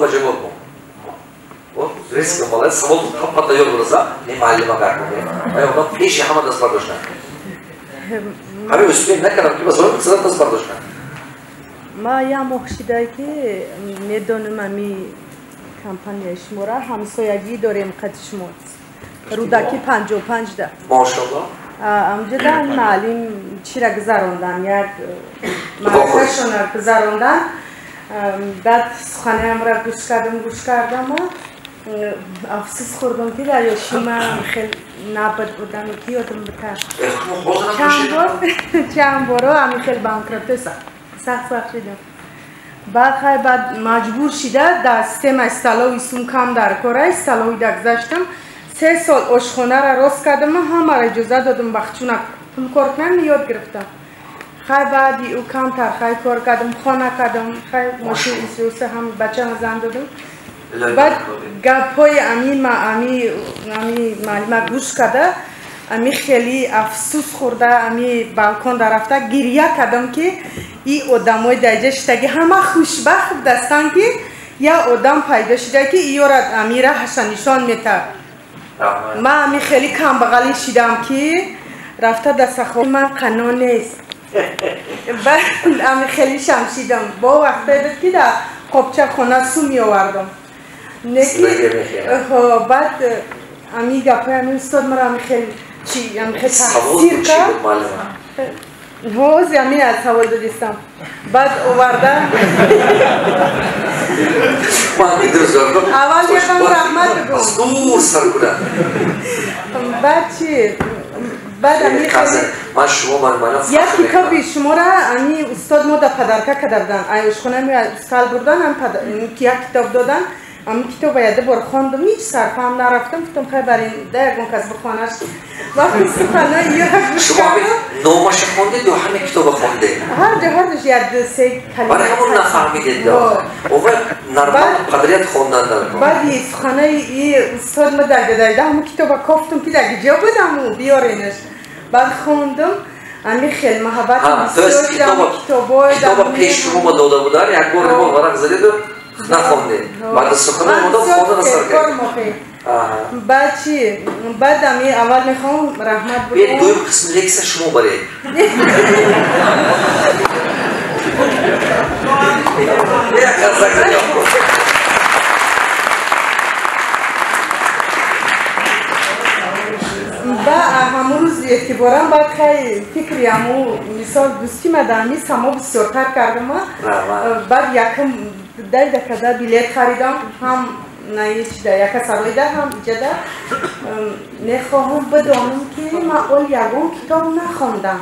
با جواب کن ریسک ماله سوال خب تیار برسا این معلم کارکنه آیا اونا پیش همه دست برداشتن همه اسپین نکردم که مثلا صدا دست برداشتن ما یا مخشیدایی که میدونم امی کمپانی شماره همسایگی داریم قد شما رودکی 55 ده ماشاءالله امجدن معلم چی را گذراندن یک مرکزشون را گذراندن بعد سخنه هم را گوش کردم و افسوس خوردم که در یاشیما خیلی نابد بودم و که یادم بکرد چند بارو همی خیلی بانکرپته سخت شدم بعد مجبور شده در سیستم استالوی سوم کم در کاره استالوی در گذاشتم 3 سال آشخانه را راست کردم همه را اجازه دادم بخچونه پول کار کنم یاد گرفتم خیلی بعدی او کم تر خیلی کار کردم خانه کردم خیلی ماشین ایسوسه هم بچه ما زن دادم بعد گپای امی معلمه گوش کرده امی خیلی افسوس خورده امی بالکن در رفته گریه کردم که این آدمای در شدگی همه خوشبخت دستن که یا آدم پیدا شده که این را امی را حسنشان میته ما امی خیلی کم بغلی شدم که رفته دست خواب من قناه نیست بعد امی خیلی شمشیدم با وقت داد که در قبچه خونه سو می آوردم بعد امی گپای امی استاد مرا امی خیلی چی امی خیلی تحصیل کرد هوز امی از حوال دادیستم بعد آورده اول یکم رحمت بگم بعد چی بعد امی خیلی یک کتابی شما را امی استاد ما در پدرکه کردن ایوش خونه می سال بردن یک کتاب دادن امی کتاب یاده بار خواندم هیچ صرف هم نرفتم گفتم خیلی برای در یک کس بخوانش وقتی سخنه یک گوش کردم نامش خوندید یا همه کتاب خونده؟ هر یک سه کلمه برای همون نفهمیدید اوه نرمال قدریت خوندن دارم بعد سخنه استاد ما داده همون کتاب کافتم که دیگه جا بدم و بیارینش بعد خوندم امی خیلی محبت کتاب پیش شما داده بودن یک بار ما ورق زدید و نخونده بعد سخنه مدام خوندن اثر کرد بعد چی؟ بعد امی اول میخوام رحمت بگم بیاید دویم قسم لکس شما برید با همون روز اعتبارم باید خیلی فکری همون مثال دوستی مدامی سما بسیارتر کردم بعد یکم در دکده بیلیت خریدم هم نه چیده یک سرای ده هم ایجاده نخواهم بدانم که من اول یکم کتاب نخوندم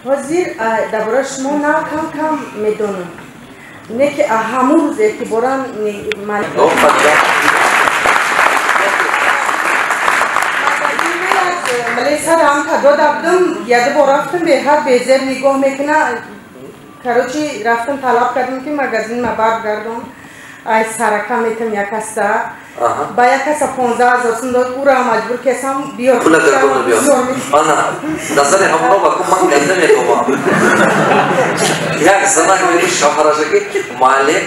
حاضر درباره شما نه کم میدونم نه که همون روز اعتبارم ولی سر هم تعداد دادم یاد بار رفتم به هر بیزر نگاه میکنه کاروچی رفتم طلب کردم که مگزین ما برگردم ای سرکه میتونم یک هسته با یک هسته 15,000 سون داد او را مجبور کسم بیار پول گردون بیار آنا نظر همراه با کم من گنده میکنم یک زمان میری شاهراجه که معلم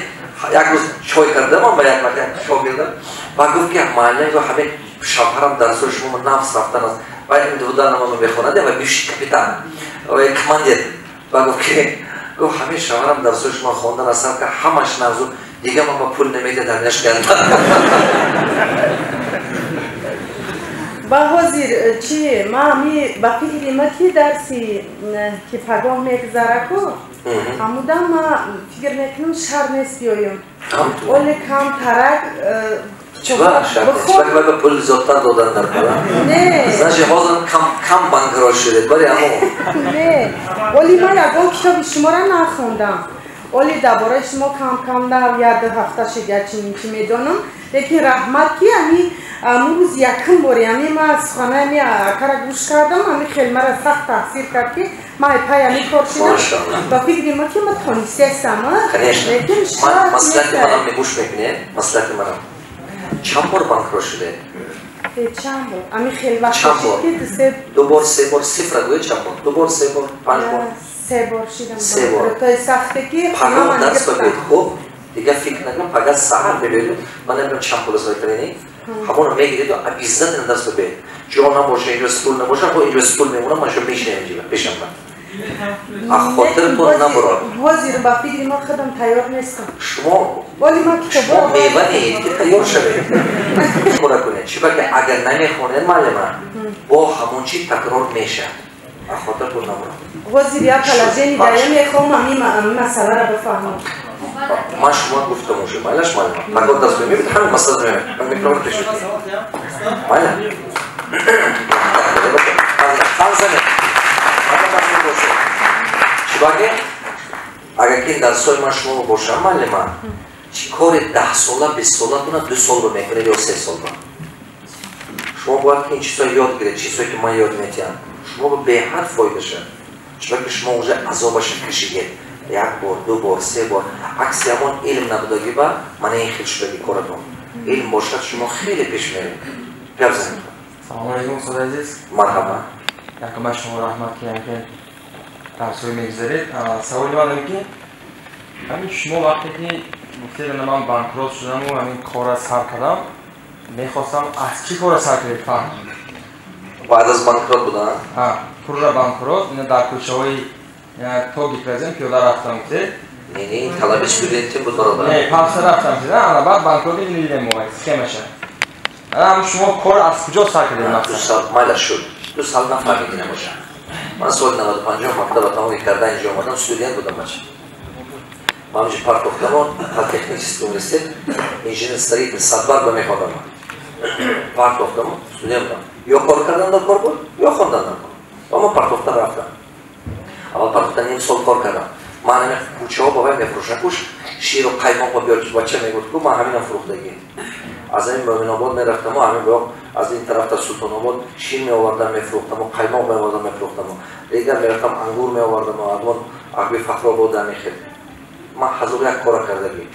یک روز چای کردم با یک وقت شاگردم و گفت که معلم رو همه شاهرام درس شما نفس رفتن است و این دودان ما میخوانده و بیشتر کاپیتان و کماندیر و گفت که همه شاهرام درس شما خواندن اصلا که همش نازو دیگه ما پول نمیده درنش کردن با حاضر چی ما می با فکر متی درسی که پگاه میگذره کو همودا ما فکر میکنم شهر نیست بیایم ولی کم ترک چرا شرط به پول زیادتر دادن در بالا نه زنش حاضر کم بانکرا شده ولی اما نه ولی من اول کتاب شما را نخوندم ولی درباره شما کم در یاد هفته شده چی میدونم لیکن رحمت کی امی روز یکم باری امی ما از خانه می کار گوش کردم امی خیلی مرا سخت تاثیر کرد که ما پای امی کار شدم با فکر ما که ما تونستی هستم لیکن شاید مسلک منم میگوش میکنه مسلک منم چند بار بانکرا شده؟ چند بار امی خیلی وقت شد که دو بار سه بار صفر گوید چند بار دو بار سه بار 5 بار 3 بار شدم سه بار تا سخته که پناه درس بگید خوب دیگه فکر نکنم فقط سحر ببینید من نمیدونم چند پول است بکنید همون رو میگیرید و عزت انداز ببین جا نباشه اینجا سکول نباشه خب اینجا سکول میمونم من شو میشه اینجا پیشم من خاطر تو نبرد وزیر با فکر ما خودم تیار نیستم شما میوه نیست که تیار شده خورا کنید چی بگه اگر نمیخونید معلومه با همون چی تکرار میشه خاطر تو نبرد وزیر یا کلاجینی دایم میخوام همین مسئله را بفهمم ما شما گفتم موشه مالش معلومه فقط دست بمیرید همین مسئله میمونه من میکرم کشید معلومه خانزنه چی بگه؟ اگر که این درسای من شما باشم معلومه چی کار 10 ساله 20 ساله کنه 2 سال رو میکنه یا 3 سال رو شما باید که این چیزا یاد گیرید چیزایی که من یاد میتیم شما به حد فایده شد چرا که شما اونجا عذابش کشیدید 1 بار 2 بار 3 بار عکس همون علم نبودگی با من این خیلی شدگی کارتون علم باشد شما خیلی پیش میرید گفت زنید سلام علیکم استاد عزیز مرحبا یکم شما رحمت کنید که درسوی میگذارید سوالی من اینه که همین شما وقتی که گفتید من بانکروت شدم و همین کار سر کردم میخواستم از چی کار سر کردید فهم بعد از بانکروت بودن پرور بانکروت اینه در کوچه های توگی پرزن پیاده رفتم که این طلب استودنتی بود برادر نه پس رفتم که انا بعد بانکروت اینو دیدم موقع سکمشه هم شما کار از کجا سر کردید من 2 سال مایل شد 2 سال نفهمیدی نباشم من سال 95 مکتب تمام کردن اینجا اومدم استودنت بودم بچه من اینجا پارک افتادم و تکنیکیست اونیورسیت انجینیر ستریت صدبار به میخوادم پارک افتادم استودنت بودم یا کار کردن در کار بود یا خوندن در کار اما پارک افتاد رفتم اول پارک افتاد نیم سال کار کردم من همین کوچه ها بابای میفروشن کوش شیر و قیماق و بیار بچه میگفت که من همینم فروختگی از این مومن آباد میرفتم و همین باید از این طرف تا سلطان آباد شیر می آوردم میفروختم و قیماق می آوردم میفروختم و دیگر میرفتم انگور می آوردم و اون عقبی فخر آباد در میخید من حضور یک کار کردگی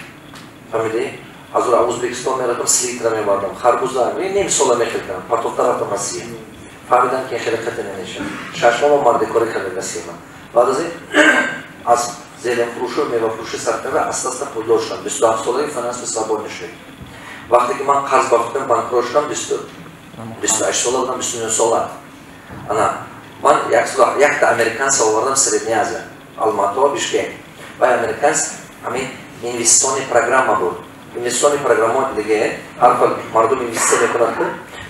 فهمیدی؟ حضور ازبکستان میرفتم 3 لیتر می آوردم خربوزه نیم سال میخید کردم پرتوفتا رفتم مسیح فهمیدم که این خیلی خطر نمیشه ششمام و مرد کاری کردم مسیح من بعد از این از زیرین فروش و میوه فروش سرکرده اساسا پولدار شدم 27 ساله فینانس به سابون نشد وقتی که من قرض باختم بانکروت شدم 28 ساله بودم 29 ساله انا من یک تا امریکانس آوردم سردنیازه آلماتا و بیشکک و امریکانس همین اینوستیشن پروگرام بود اینوستیشن پروگرام دیگه هر حال مردم اینوستیشن میکنند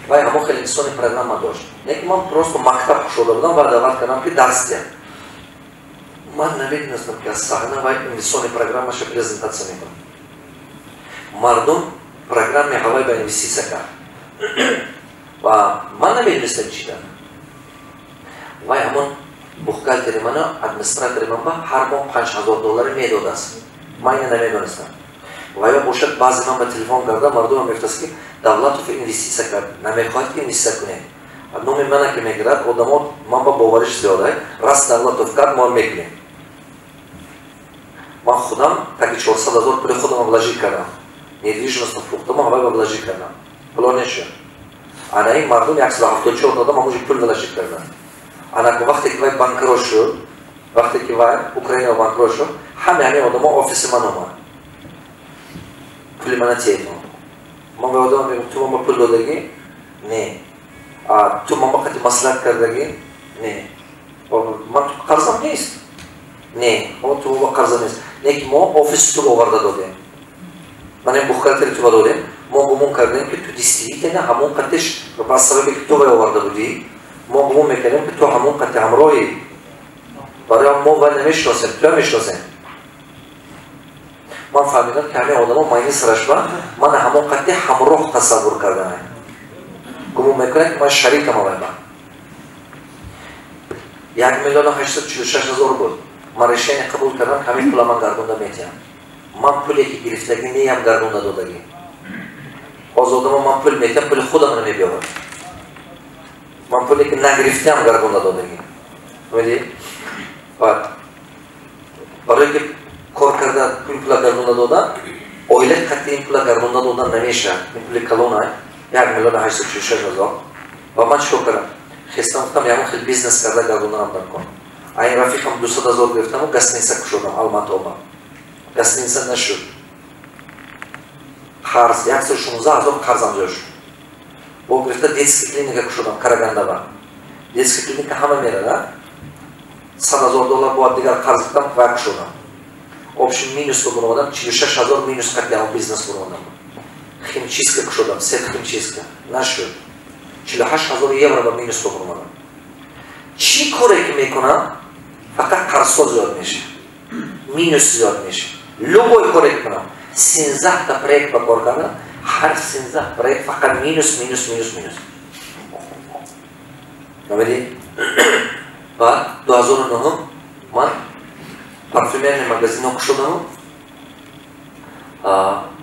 و همون خیلی اینوستیشن پروگرام داشت یک من درست مکتب شده بودم و دعوت کردم که درس دهم من نمیدونستم که از صحنه باید اینوستیشن پروگرامش پرزنتاسیون میکنم مردم پروگرام هوای به اینوستیسه کرد و من نمیدونستم چی دارم و همون بخکالتری من ادمنستراتوری من با هر ماه $5000 میداد است من اینو نمیدونستم و یا باشد بعضی من به تلفن کرده مردم میگفتند که دولت رو اینوستیسه کرد نمیخواد که اینوستیسه کنه نوم من که میگرد آدما من با باورش زیاده راست دولت رو کرد ما میکنیم من خودم تاکی 400,000 پول خودم وложить کردم недвижимость فروختم و همه وложить کردم پول نشد انا این مردم 174 دادم همونجا پول وложить کردن انا که وقتی که بانکروت شد وقتی که اوکراین بانکروت شد همه آدما آفیس من اومد پول من تیید من به آدم میگم تو من پول دادگی نه تو من وقتی مصلحت کردگی نه من تو قرضم نیست نه تو با قرض نیست نه که ما آفیس تو آورده دادیم من این بخارتری تو دادیم ما گمون کردیم که تو دیستریکت نه همون قطعش رو با سببی که تو آورده بودی ما گمون میکنیم که تو همون قطع همراهی برای ما و نمیشناسیم تو میشناسیم من فهمیدم که همه آدم ها ماینی سرش با من همون قطع همراه تصور کردم گمون میکنم که من شریکم آمد من 1,846,000 بود من رشته قبول کردم همین پول من گردونده میتیم من پولی که گرفتگی نیم گردونده دادگی باز آدم من پول میتیم پول خودم نمیبیارم من پولی که نگرفتم گردونده دادگی میدی؟ برای که کار کرده پول گردونده دادن اویلت قطعی این پول گردونده دادن نمیشه این پول کلونه 1,846,000 و من شو کردم خستم گفتم یعنی خیلی بیزنس کرده گردونده هم درکن این رفیقم 200,000 گرفتم و گسنیسه شدم آلماتا با گسنیسه نشد қарз 116,000 қарзам зөш. Ол грифта детский клиника кушудам Карагандага. Детский клиника хама мерада. $100,000 болады деген қарыздықтан ва кушудам. Общем минус бурмадам 46,000 минус катял бизнес бурмадам. Химчистка кушудам, сет химчистка. На счет 48,000 евро ба минус бурмадам. Чи коре ки мекунам? Фақат қарзҳо зиёд меша. Минус зиёд меша. Любой коре ки кунам. 13 та проект ба кор кардам. Ҳар 13 проект фақат минус. Намеди? Ба 2009 ман парфюмерный магазин кушудам.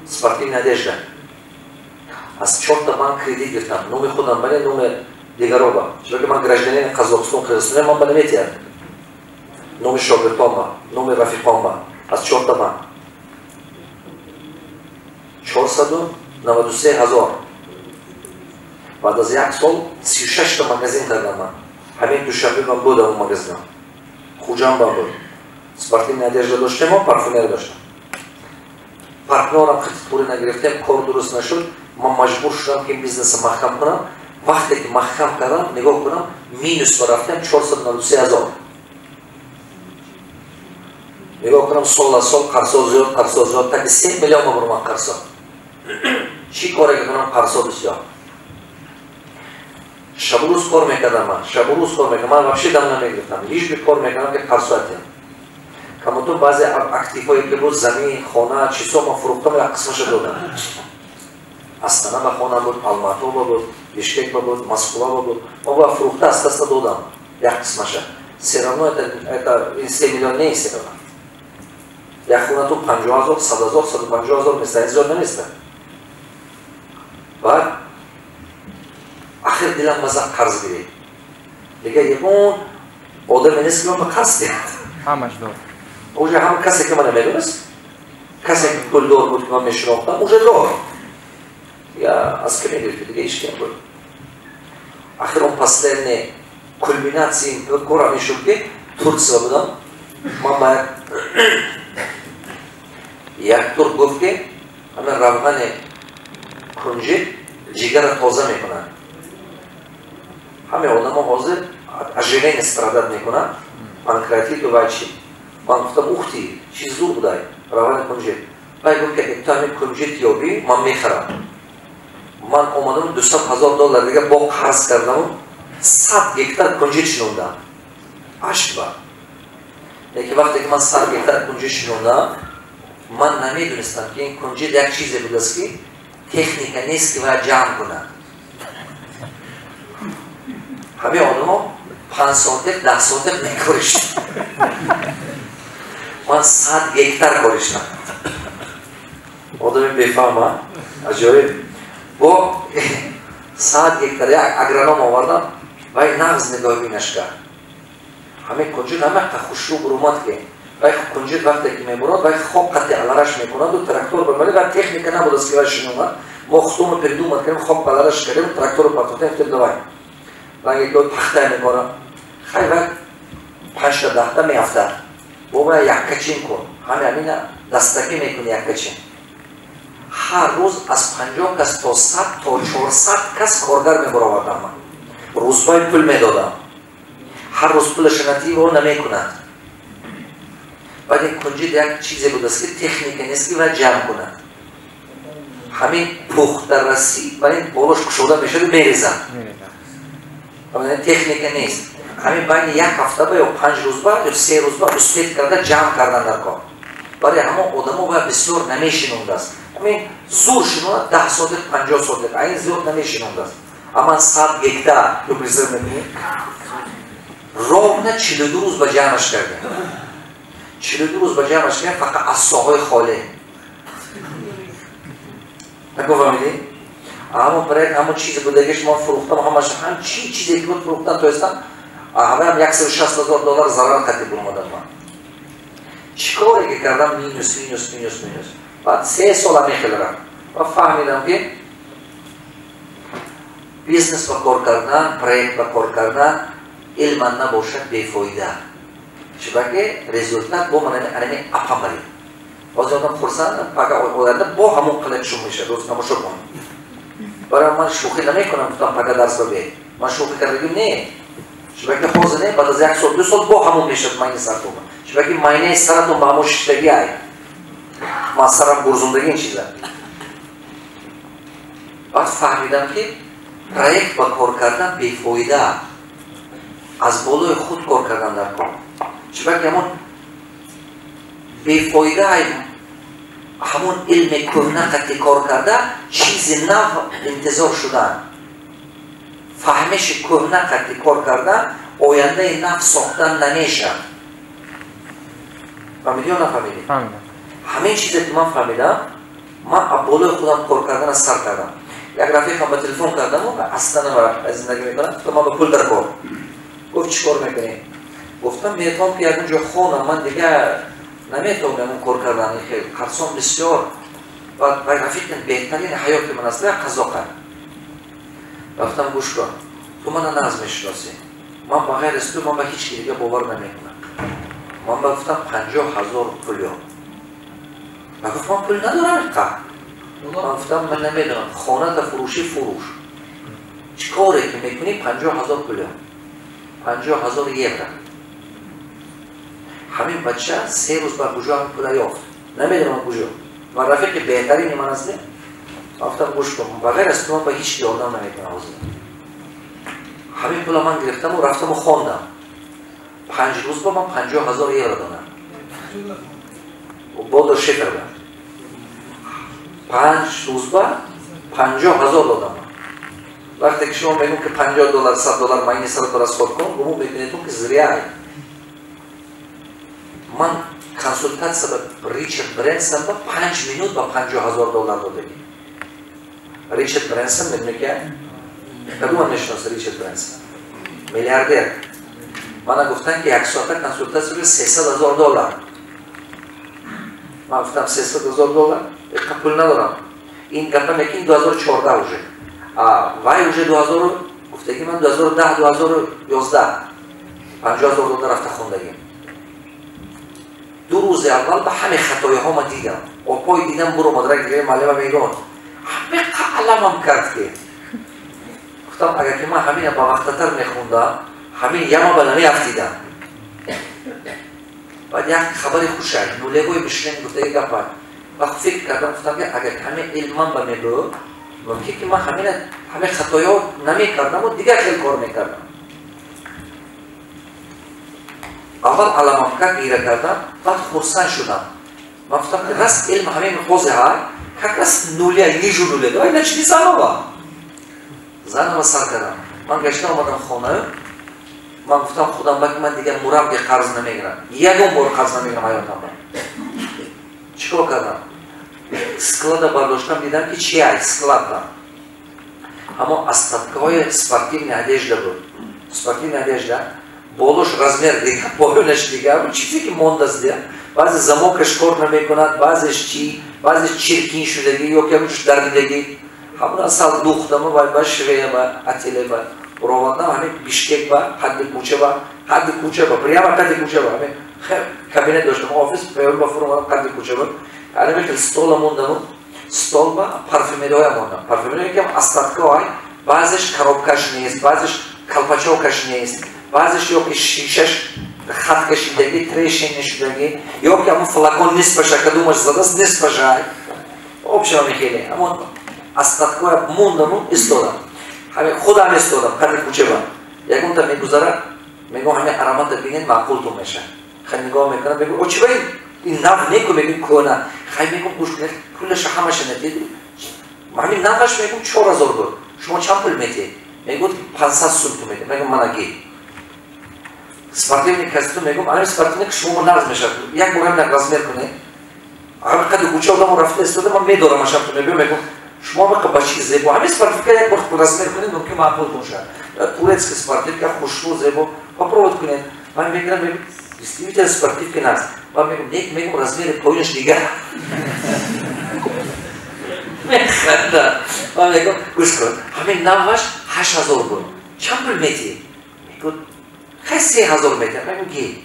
Спортивная одежда. Аз 4 банк кредит гирифтам. Номи худам бале, номи дигароба. Чунки ман гражданин Қазоқистон, Қирғизистон, ман ба наметиям. Номи шогирдом ба, номи рафиқом ба. Аз 4 банк. 493,000. Баъд аз 1 сол 36 та магазин кардам ман. Ҳамин душанбе ман будам магазинам. Хуҷам ба буд. Спортивная одежда доштем, парфюмер доштам. Партнерам хитпури нагирифтем, кор дуруст нашуд. Ман маҷбур шудам ки бизнеса маҳкам кунам. Вақте ки маҳкам кардам, нигоҳ кунам, минус ба рафтем 493,000. Нигоҳ кунам сол аз сол қарзҳо зиёд, таки 3 миллион ба бурман қарзҳо. Чӣ коре кунам қарзҳо бисёр. Шабу рӯз кор мекардам ман. Ман вообще дам намегирифтам. Ҳеҷ би кор мекардам ки қарзҳо атем. Камутон баъзе активҳое ки буд замин, хона, чизҳо ман фурӯхтам, як қисмаша додам. Астана ба хона буд, Алмато ба буд, Бишкек ба буд, Москва ба буд. Ман ба фурӯхта аста додам, як қисмаша. Все равно это 3 миллион не есть это. Як хона ту 50,000, 100,000, 150,000 места, зиёд наместа. Баъд ахир дилам маза қарз гирифт. Дига ягон одаме нест ки ман ба қарз диҳад. Ҳамаш дор. Уже ҳам касе ки ман намедонист, касе ки пулдор буд ки ман мешинохтам, уже дор. Я аз ки мегирифт, дига ҳеҷ ким буд. Ахир он последний кульминации кора мешуд ки Турция будам. Ман ба як турк гуфт ки ҳамин равғани кунҷи ҷигара тоза мекунад. Ҳамин одамо ҳозир ожирение страдат мекунад, панкреатиту ва чӣ. Ман гуфтам ухти, чӣ зур будай, равғани кунҷи. Бай гуфт ки ту ҳамин кунҷи ёбӣ, ман мехарам. Ман омадам $200,000 дига бо қарз кардам, 100 гектар кунҷи шинондам. Ашба. Яки вақте ки ман 100 гектар кунҷи шинондам, ман намедонистам ки ин кунҷи як чизе будааст ки техника нест ки ва ҷамъ кунад. ҳамин одамо 5 сотик, 10 сотик мекориштам. Ман 100 гектар кориштам. Одами бефаҳма, аҷоиб. Бо 100 гектар як агроном овардам, вай нағз нигоҳ бинаш кард. ҳамин кунҷи намақта хушрӯ бурумад ки вай кунҷи вақте ки мебурад, вай хоб қати алараш мекунаду трактор бемали, вай техника набудааст ки вай шиномад. Мо худумро придумад кардем, хоб алараш кардем, тракторро партотем, гуфтем давай. Вай якой пахта мекунам. Хай вай 5 та 10 та меафтад. Бо вай яккачин кун. ҳамина дастакӣ мекуни яккачин. ҳар рӯз аз 50 кас то 100 то 400 кас коргар мебаровардам ман. Рӯзбой пул медодам. ҳар рӯз пулаш нативо намекунад. баъд ин кунҷи як чизе будааст ки техника нест ки вай ҷамъ кунад. ҳамин пухтарасӣ ба ин болош кушода мешаду мерезад. техника нест. ҳамин байни як ҳафтаба ё 5 рӯзба ё 3 рӯзба успеҳ карда ҷамъ кардан дар кор. барои ҳамон одамо вай бисёр намешинондааст. ҳамин зур шинонад 10 сотик, 50 сотик, айн зиёд намешинондааст. аман 100 гектар юбризр мекунем. ровна 42 рӯз ба ҷамъаш кардем. 42 рӯз ба ҷамъаш кардем, фақат аз соҳои холе. нагуфаҳмидӣ? ҳамон проект, ҳамон чизе будагиш ман фурӯхтам, ҳамаш ҳам чӣ чизе ки буд фурӯхтам тоистам, ҳамаам $160,000 зарар қатиб бурмадам ман. чӣ коре ки кардам? минус. баъд 3 сола мехеларам ва фаҳмидам ки бизнес ба кор кардан, проект ба кор кардан илман набошад бефоида. чуба ки результат бо манами апамари. باز آدم خرسند پاک آورده با همون قلتشون میشه روز تماشا کن. برای من شوخی نمیکنم گفتم پاک درس ببین. من شوخی کردیم نه. شبکه خوز نه بعد از 1 سال 2 سال با همون میشه ماینه سرتون. شبکه ماینه سرتون با همون شتگی ای. ما سرم برزندگی این چیزه. بعد فهمیدم که پروژه با کار کردن بی‌فایده. از بالای خود کار کردن در کار. شبکه همون بی‌فایده همون علم کهنه که کار کرده چیز نو انتظار شدن. فهمش کهنه که کار کردن آینده نو ساختن نمیشه. فهمیدی یا نفهمیدی؟ فهمیدم. همین چیزی که من فهمیدم من بالای خودم کار کردن سر کردم. یک رفیقم با تلفن کردم و اصلا نمی‌رفت زندگی میکنم. گفتم من با پول در کار. گفت چیکار میکنی؟ گفتم میتونم که یک جا خونم من دیگه نمیتونم اون کار کردن خیلی خرسان بسیار و رفیقم بهترین حیات من است قزاقه. گفتم گوش کن تو من ناز میشناسی من بغیر از تو من به هیچ دیگه باور نمیکنم. من گفتم 50,000 پولیو. من گفتم پول ندارم من گفتم من نمیدونم خانه تا فروش چی کاری که میکنی 50,000 پولیو 50,000 یورو. همین بچه 3 روز بعد کجا هم پول یافت نمیدونم کجا و رفیق بهترین من است. گفتم گوش کن بغیر از تو من با هیچ یادم نمیکنم. همین پول من گرفتم و رفتم و خواندم 5 روز با من 50,000 یورو دادم و با شکر دادم 5 روز بعد 50,000 دادم. وقتی که شما میگم که 50 دلار 100 دلار ماینه سر تو رسپورت کن گمو میبینید که زریعه. من کنسولتاسیا با ریچارد برنسون با 5 مینوت با 50,000 دلار دادم. ریچارد برنسون میدونی که کدوم نشناسه ریچارد برنسون میلیاردر. من گفتن که 1 ساعت کنسولتاسیا 300,000 دلار. من گفتم 300,000 دلار پول ندارم. این گپا میگه 2014 уже. وای уже 2000 گفته که من 2010 2011 50,000 دلار رفته خوندگی. 2 روز اول به همه خطاها ما دیدم. و پای دیدم برو مدرک دیگه معلم میگن همه علمم کرد که گفتم اگر که من همین با وقتتر میخوندم همین یما به نمیافتیدم. بعد یک خبری خوش شد نولگوی بشنین گفته یک گپ و فکر کردم گفتم که اگر همین علمم به میگو ممکنه که من همه خطایا نمیکردم و دیگه خیلی کار میکردم. اول علمم کرد گیره کردم بعد خرسند شدم. من گفتم که راست علم همین خوزه های که راست نولیه نیجو نولیه داره اینا چی زنم با زنم سر کردم. من گشتم آمدم خانه من گفتم خودم بگم من دیگه مرام که قرض نمیگیرم یکم بار قرض نمیگیرم حیاتم. چیکار کردم؟ سکلاد برداشتم دیدم که چی های سکلاد دارم. اما استاتکای سپارتیو نادежда بود. سپارتیو نادежда بالوش размер دیگه پایونش دیگه بود. چیزی که مونده است دیگه بعضی زموکش کار نمیکند بعضی چرکین شدگی یا که روش دردیدگی همون اصل دوختم و باید شویه با اتیله با روادنم همین بیشکک با حد کوچه با پریام حد کوچه با همین کابینت داشتم آفیس پیور با فرمان حد کوچه با الان میگم استول موندم استول با پارفیمری موندم پارفیمری که استاتکای بعضیش коробкаш نیست بعضیش کلپاچوکش نیست بعضیش یا که شیشش خط کشیدگی تریشین نشدگی یا که همون فلاکون نیست باشه که دومش زده است نیست باشه آبشم میخیلی همون استاتکای موندم و استولم همین خودم استولم قدر کوچه با یکم تا میگذاره میگم همین علامت ببینید معقول تو میشه خیلی نگاه میکنم بگم او چی باید این نف نیکو میگم کنه خیلی میگم گوش کنید پولش همشه ندید همین نفش میگم 4,000 دلار شما چند پول میدید میگم 500 سوم تو میدید میگم من اگه سپارتیو نیکستو میگم الان سپارتیو که شما نرز میشه یک بار هم نرز میکنه اگر قد کوچه آدم رفته استاده من میدارم اشم تو میگم شما با چیز زیبا همین سپارتیو یک بار رسم میکنید ممکن معقول باشه туrecki спортивка хушру зебо попробовать кунед ман мегирам действительно спортивка нас ман мегум размери поинаш дига механда ман мегум гӯш кун ҳамин наваш 8,000 буд чанд пул метӣ мегӯ хай 3,000 метӣ мегум ги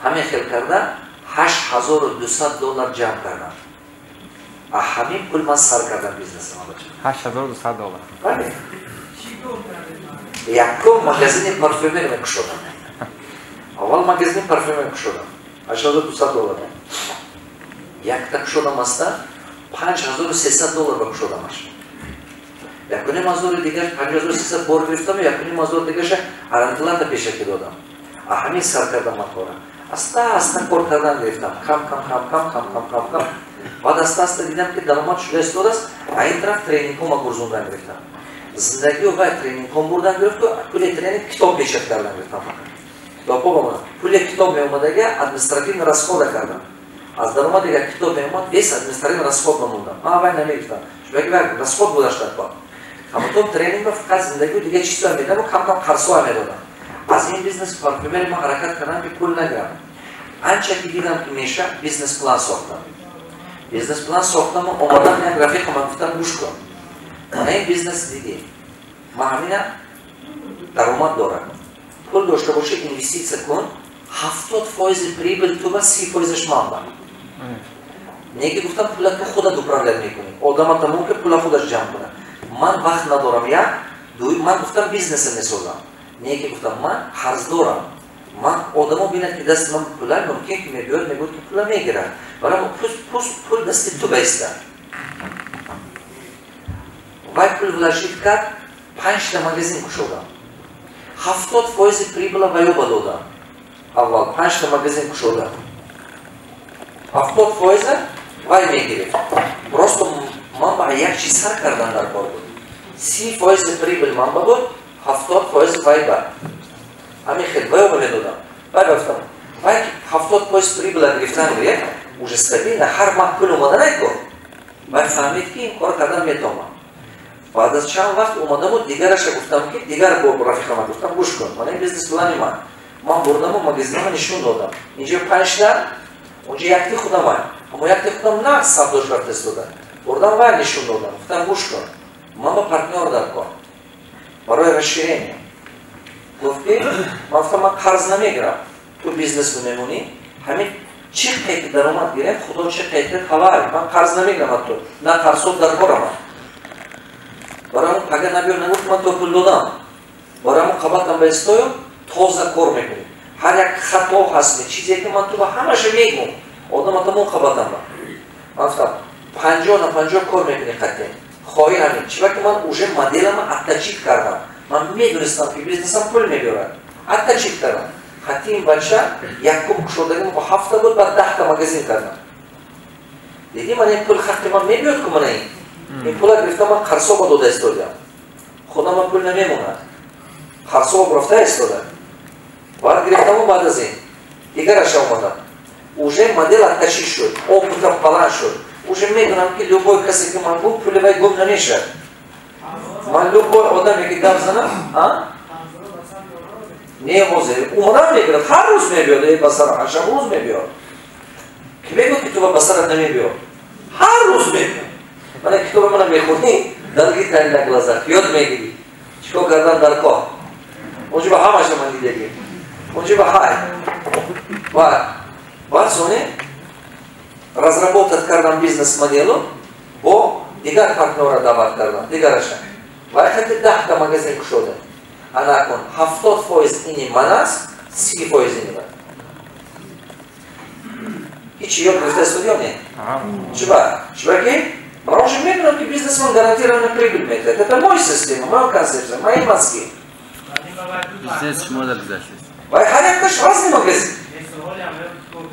ҳамин хел карда $8200 جمع کردم. همین پول من سر کردم بیزنس ما بچه. $8200. بله. یکم مغازین پارفیومری من کشیدم. اول مغازین پارفیومری کشیدم. $8200. یک تا کشیدم است $5300 بکشیدمش. یکونی مزدور دیگر 5300 بار گرفتم، یکونی مزدور دیگرش ارندلات پیشکی دادم. همین سر کردم من کارم. استا کار کردن گرفتم. کم. بعد استا دیدم که درآمد شده است. این طرف ترینینگ ها گرزوندن گرفتم. زندگی و باید ترینینگ ها بردن گرفت و پول ترینینگ کتاب پیشت کردن گرفتم. کتاب بابا پول کتاب می اومد دیگه ادمنستراتیو رسخود کردم. از درآمد دیگه کتاب می اومد 20 ادمنستراتیو رسخود نموندم. باید نمیگفتم. شبکه باید رسخود بوداشتن با. اما تو ترینینگ و فقط زندگی و دیگه چیزا میدم و کم خرسو هم میدادم. از این بیزنس پارفیومری ما حرکت کردم که پول نگیرم. آنچه که دیدم که میشه بیزنس پلان ساختم. بیزنس پلان ساختم و اومدم یک رفیق من گفتم گوش کن. من این بیزنس دیدی. ما همینا درآمد دارم. پول داشته باشه اینوستیسیون کن. 70% پریبل تو و 30%ش من دارم. نیکی گفتم پول تو خودت اپرادر میکنی. آدم تمام که پول خودش جمع کنه. من وقت ندارم یا من گفتم بیزنس میسازم. نیکی گفتم من قرض دارم. من آدمو بینم که دست من پول ممکن که میگوید که پول میگیره. برای پول دست تو بیسته. وای پول ولاشید کرد 5 تا مغازین کشیدم. 70% پریبل وایو دادم. اول 5 تا مغازین کشیدم. 70% وای میگیره. درست من با یک چیز سر کردن در کار بود. 30% پریبل من بود. 70% وای با. همین خیلی وایو میدادم. بعد گفتم وای 70% پریبل گرفتن میگه. уже стабильно هر ماه پول اومدن نکن. بعد فهمید که این کار کردن میتونم. بعد از چند وقت اومدم و دیگرش گفتم که دیگر با رفیقم گفتم گوش کن. من این بیزنس پلانی من بردم و مغازینم نشون دادم. اینجا 5 تا اونجا یک تا خودم اما یک تا خودم نه سبداش رفت استودن. بردم و نشون دادم. گفتم گوش کن. من با پارتنر در کار برای розширення. گفتی من گفتم من قرض نمیگیرم. تو بیزنس میمونی همین چی قیمت درآمد گیرم خدا چه قیمت خبر من قرض نمیگیرم تو نه قرض در کارم. برای اون اگر نبیار نگفت من تو پول دادم. برای اون قبطم به استویو تازه کار میکنی. هر یک خطا هست چیزی که من تو با همش میگم آدم تمام قبطم با. من گفتم 50 کار میکنی قطعی. خواهی همین چی وقتی من اوجه مدلم اتچیت کردم. من میدونستم که بیزنسم پول میبره. اتچیت کردم. حتی این بچه یک کم شدگیم با 7 بود بعد 10 تا مغازین کردم. دیدی من این پول خطی من میبیاد که من این پول گرفتم من قرصا با داده استودیم. خودم من پول نمیموند. قرصا با گرفته استودیم. بعد گرفتم و بعد از این دیگرش آمدم. اوجه مدل اتچیت شد. آبوتم پلان شد. اوجه میدونم که لوبای کسی که من بود پول وای گم نمیشه. من لوبای آدمی که گفت زنم نیموزه اومدم میگرد هر روز میبیاد ای بسر هر شب روز میبیاد که بگو که تو با بسرت نمیبیاد هر روز میبیاد من کتاب من میخونی دلگی تایی نگلازه یاد میگیری چکو کردن در کار اونجا با همش من دیدگی اونجا با های بعد سونی разработать کردم بیزنس مدلو با دیگر پارتنر دعوت کردم دیگرش و خیلی 10 تا مغازین کشیدم انا کن 70% اینی من است 30% اینی من هیچی یاد گرفته استودیو نه چرا که من уже میدونم که بیزنس من гарантированно прибыль میده это мой система мой концепция мои мозги بیزنس شما در گذشته و هر یک تاش разный магазин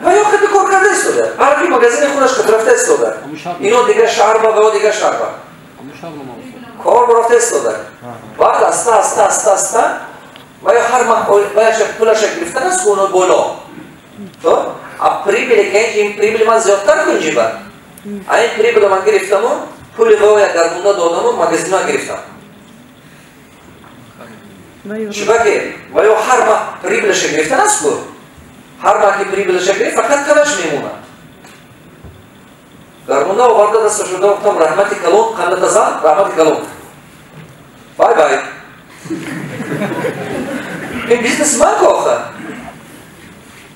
و یا خیلی کار کرده استوده هر کی مغازین خودش رفته استوده اینو دیگه شهر با و دیگه شهر با کار برفته استوده بعد استا و یا هر ماه باید پولش گرفتن از اونو بالا تو پریبل که این پریبل من زیادتر کنجی با این پریبل من گرفتم و پول باید گردونده دادم و مغازین ها گرفتم شبکه و یا هر ماه پریبلش گرفتن از کن هر ماه که پریبلش گرفت فقط کلش میمونه گردونده و وارده دست شده وقتم رحمتی کلون قنده تزان رحمتی کلون بای بای این بیزنس من که آخر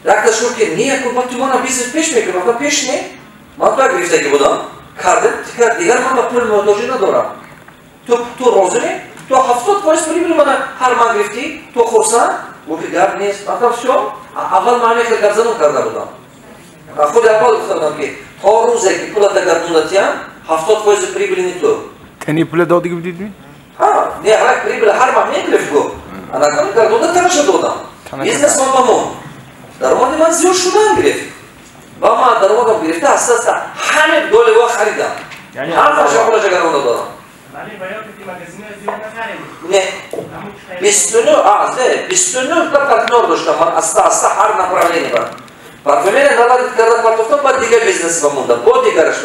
Ракташ ки не ку ба тумана бизнес пеш мекунам, ба пеш не. Ман то грифтаги будам. Кардем, дигар ман ба пул муҳтоҷӣ надорам. Ту розӣ не? То 70% прибил мана ҳар ман грифтӣ, то хурсанд? Гуфти гап нест. Ман шо? Аввал ман мехел гарзанон карда будам. Худи аввал гуфтам ки то рӯзе ки пулата гардондатиям, 70% прибили не ту. Тани пула додиги будидми? Ха, не ҳар прибил ҳар ман мегрифт гуфт. Анакам гардонда тараша додам. Бизнес ман ба мон. Даромади ман зиёд шудан гирифт. Ба ман даромадам гирифта аста ҳаме долева харидам. Ҳамаша пулаша гардонда додам. Не. 29 та партнер доштам ман аста ҳар направление бар. Парфюмерия наладит карда партофтам, баъд дигар бизнес ба мондам. Бо дигараш.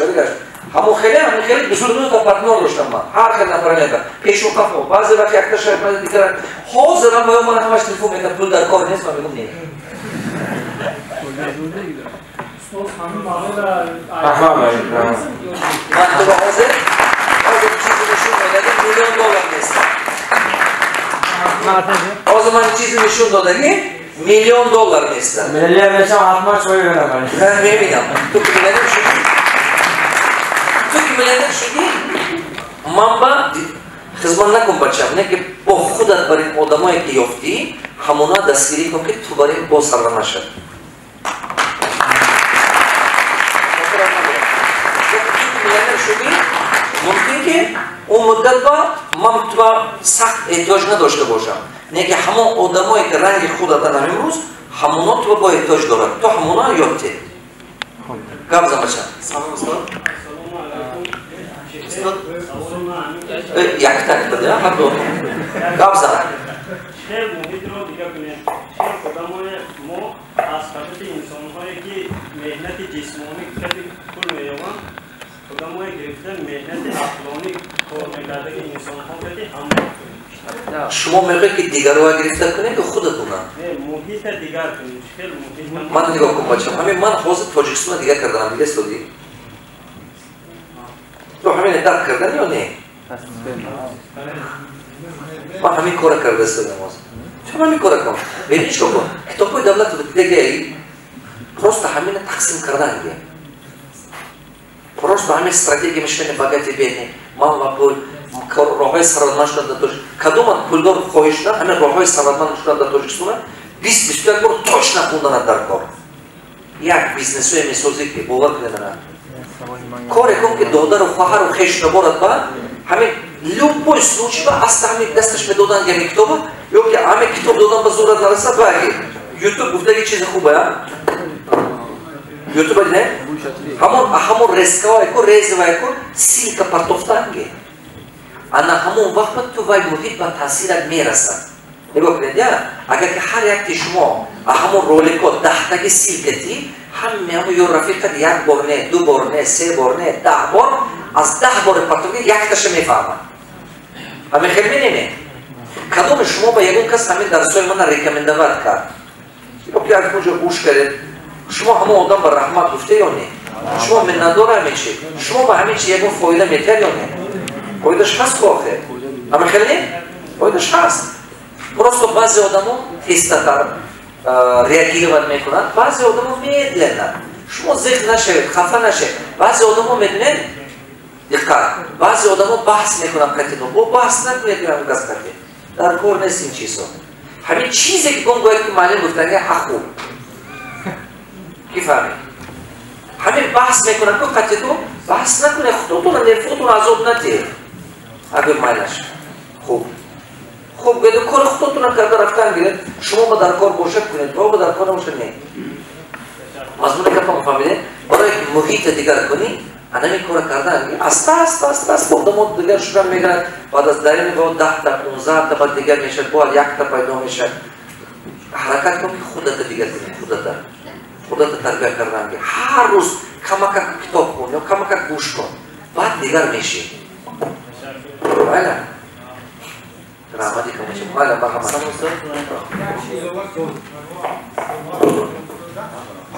Ҳамон хеле 29 та партнер доштам ман. Ҳар хел направление бар. Пешу кафо, баъзе вақт якта шайд баъзе дигар. Ҳозир ҳам ба ман ҳамаш телефон мекунад, пул дар кор нест, ман мегум не. Ман то ба ҳозир чизи нишон медадам, $1,000,000 нест. Ҳозир ман чизи нишон додаги $1,000,000 нест. Миллион нешам ҳатман чой берам. Мебинам. Ту ки миллионер шудӣ, ман ба хизмат накун бачам, не ки бо худат барин одамое ки ёфтӣ, ҳамона дастгирӣ кун ки ту барин боз сарва нашад. Миллионер шудӣ, мумкин ки он муддат ба ман туба сахт эҳтиёҷ надошта бошам. Не ки ҳамон одамое ки ранги худатан имрӯз, ҳамона туба бо эҳтиёҷ дорад. Ту ҳамона ёфтӣ. Гап зан бачам. Як так буда, ҳар ду. Гап зан. Хел муҳитро дига кунем. Хел одамое мо аз қабати инсонҳое ки меҳнати ҷисмонӣ хеле пул меёбанд, одамое гирифта меҳнати ақлонӣ кор мекардаги инсонҳо кади ҳама. Шумо меғои ки дигарро гирифта кунед ё худатуна? Не, муҳита дигар кунем. Хел муҳита. Ман нигоҳ кун бачам. Ҳамин ман ҳозир Тоҷикистона дигар кардам, дига стодӣ. То ҳамин дарк кардан ё не? Ман ҳамин кора карда истодам ҳозир. Чо ҳамин кора кунам? Бери чо кун? Китобҳои давлатро дигаи просто ҳамина тақсим кардан ге. Просто ҳамин стратегия мишлени богати бедни. Ман ва пул роҳҳои сарватманд шудан дар Тоҷикистон. Кадомат пулдор хоҳиш шудан, ҳамин роҳҳои сарватманд шудан дар Тоҷикистон 20-21 бор точно хунданад дар кор. Як бизнесое месозӣ ки бовар кунедана. Коре кун ки додару хоҳару хеш наборад ба ҳамин любой случай ба аста ҳамин дасташ медодан ҳамин китоба ё ки ҳамин китоб додан ба зурат нарасад ба ки ютуб гуфтаги чизи хуба ютуб не ҳамон резкавае ку резавае ку силка партофтанги ана ҳамон вақт ба ту вай муҳит ба таъсират мерасад. Нигоҳ кунед я агар ки ҳар якти шумо ҳамон ролико 10таги силкати ҳамаи ё рафиқат як бор не, ду бор не, се бор не, 10 бор аз 10 бори партофтанги якташа мефаҳмад. ҳамин хел менеме кадоми шумо ба ягон кас ҳамин дарсҳои мана рекомендоват кард ё ки як муҷо гӯш кардед шумо ҳамон одам ба раҳмат гуфте ё не? Шумо миннатдор ҳамин чи? Шумо ба ҳамин чи ягон фоида метиҳад ё не? Фоидаш ҳаст охир. Ҳамин хел не? Фоидаш ҳаст. Просто баъзе одамо тезтар реагировать мекунанд, баъзе одамо медленно. Шумо зеҳ нашавед, хафа нашавед. Баъзе одамо медонед, диққат, баъзе одамо баҳс мекунанд катино. Бо баҳс накунед ягон кас кати. Дар кор нест ин чизо. Ҳамин чизе ки гон гояд ки маълим гуфтанга ҳақу. Ки фаҳмед? ҳамин баҳс мекунанд ку катино, баҳс накунед, худотона нерфотон азоб натиҳед. Агар майлаш. Хуб. Хуб, гӯё кори худотона карда рафтан гиред, шумо ба дар кор бошад кунед, то ба дар кор набошад не. Мазмуни гапам фаҳмидед? Барои ки муҳита дигар кунӣ, анами кора кардан аста одамо дигар шудан мегиранд, баъд аз дарини бо 10 та 15 та баъд дигар мешад, бо 1 та пайдо мешад. ҳаракат кун ки худата дигар кунӣ, худата тарбия кардан ки ҳар рӯз камакак китоб кун ё камакак гӯш кун, баъд дигар мешӣ. Байла? Раҳмати камачи байла ба ҳама.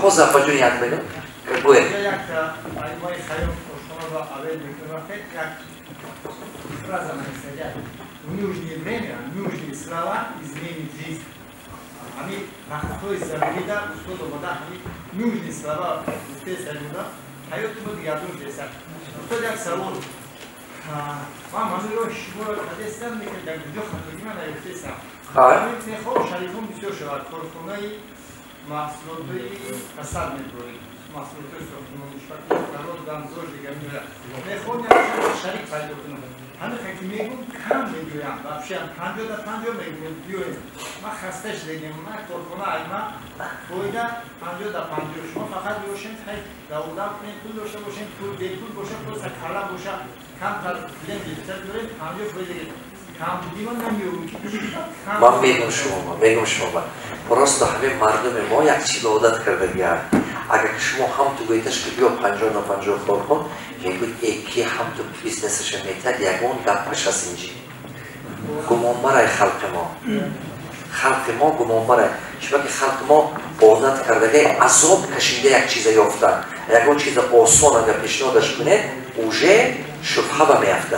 Ҳозир ба ҷои як бегӯ. Гӯе. В нужное время, нужные слова изменить жизнь. همین وقت‌های زمینی در استاد آمده همین نمی‌دونی سلام گفته سلونا حیات تو دیگرون جسد استاد یک سوال من رو شما حدیثم میکنم در دو خطایی من ایفتیستم میخوام شریفون بسیار شود کارخانه‌ای محصولات‌های اثر می‌برید محصولات ساختمان مشترک قرار دامزور دیگه میخوام یک شریک پیدا کنم همه که میگم کم میگویم واقعا 50 تا 50 میگم بیاین ما خستش دیگه من کارخانه ایما فایده 50 تا 50 شما فقط باشین خیلی دولت کنین پول داشته باشین پول بیپول باشه پول سکالا باشه کم تا دیگه بیشتر دارید 50 فایده کم دیگه نمیگم من میگم شما راست همه مردم ما یک چیز عادت کرده گیان اگر شما هم تو گویتش که بیا 50 تا 50 کار کن میگوید یکی هم تو بیزنسش میتد یکون گپش از اینجی گمان برای خلق ما گمان برای شما که خلق ما عادت کرده عذاب کشیده یک چیز یافتن یکون چیز آسان اگر پیشنهادش کنه اوژه شبهه به میافته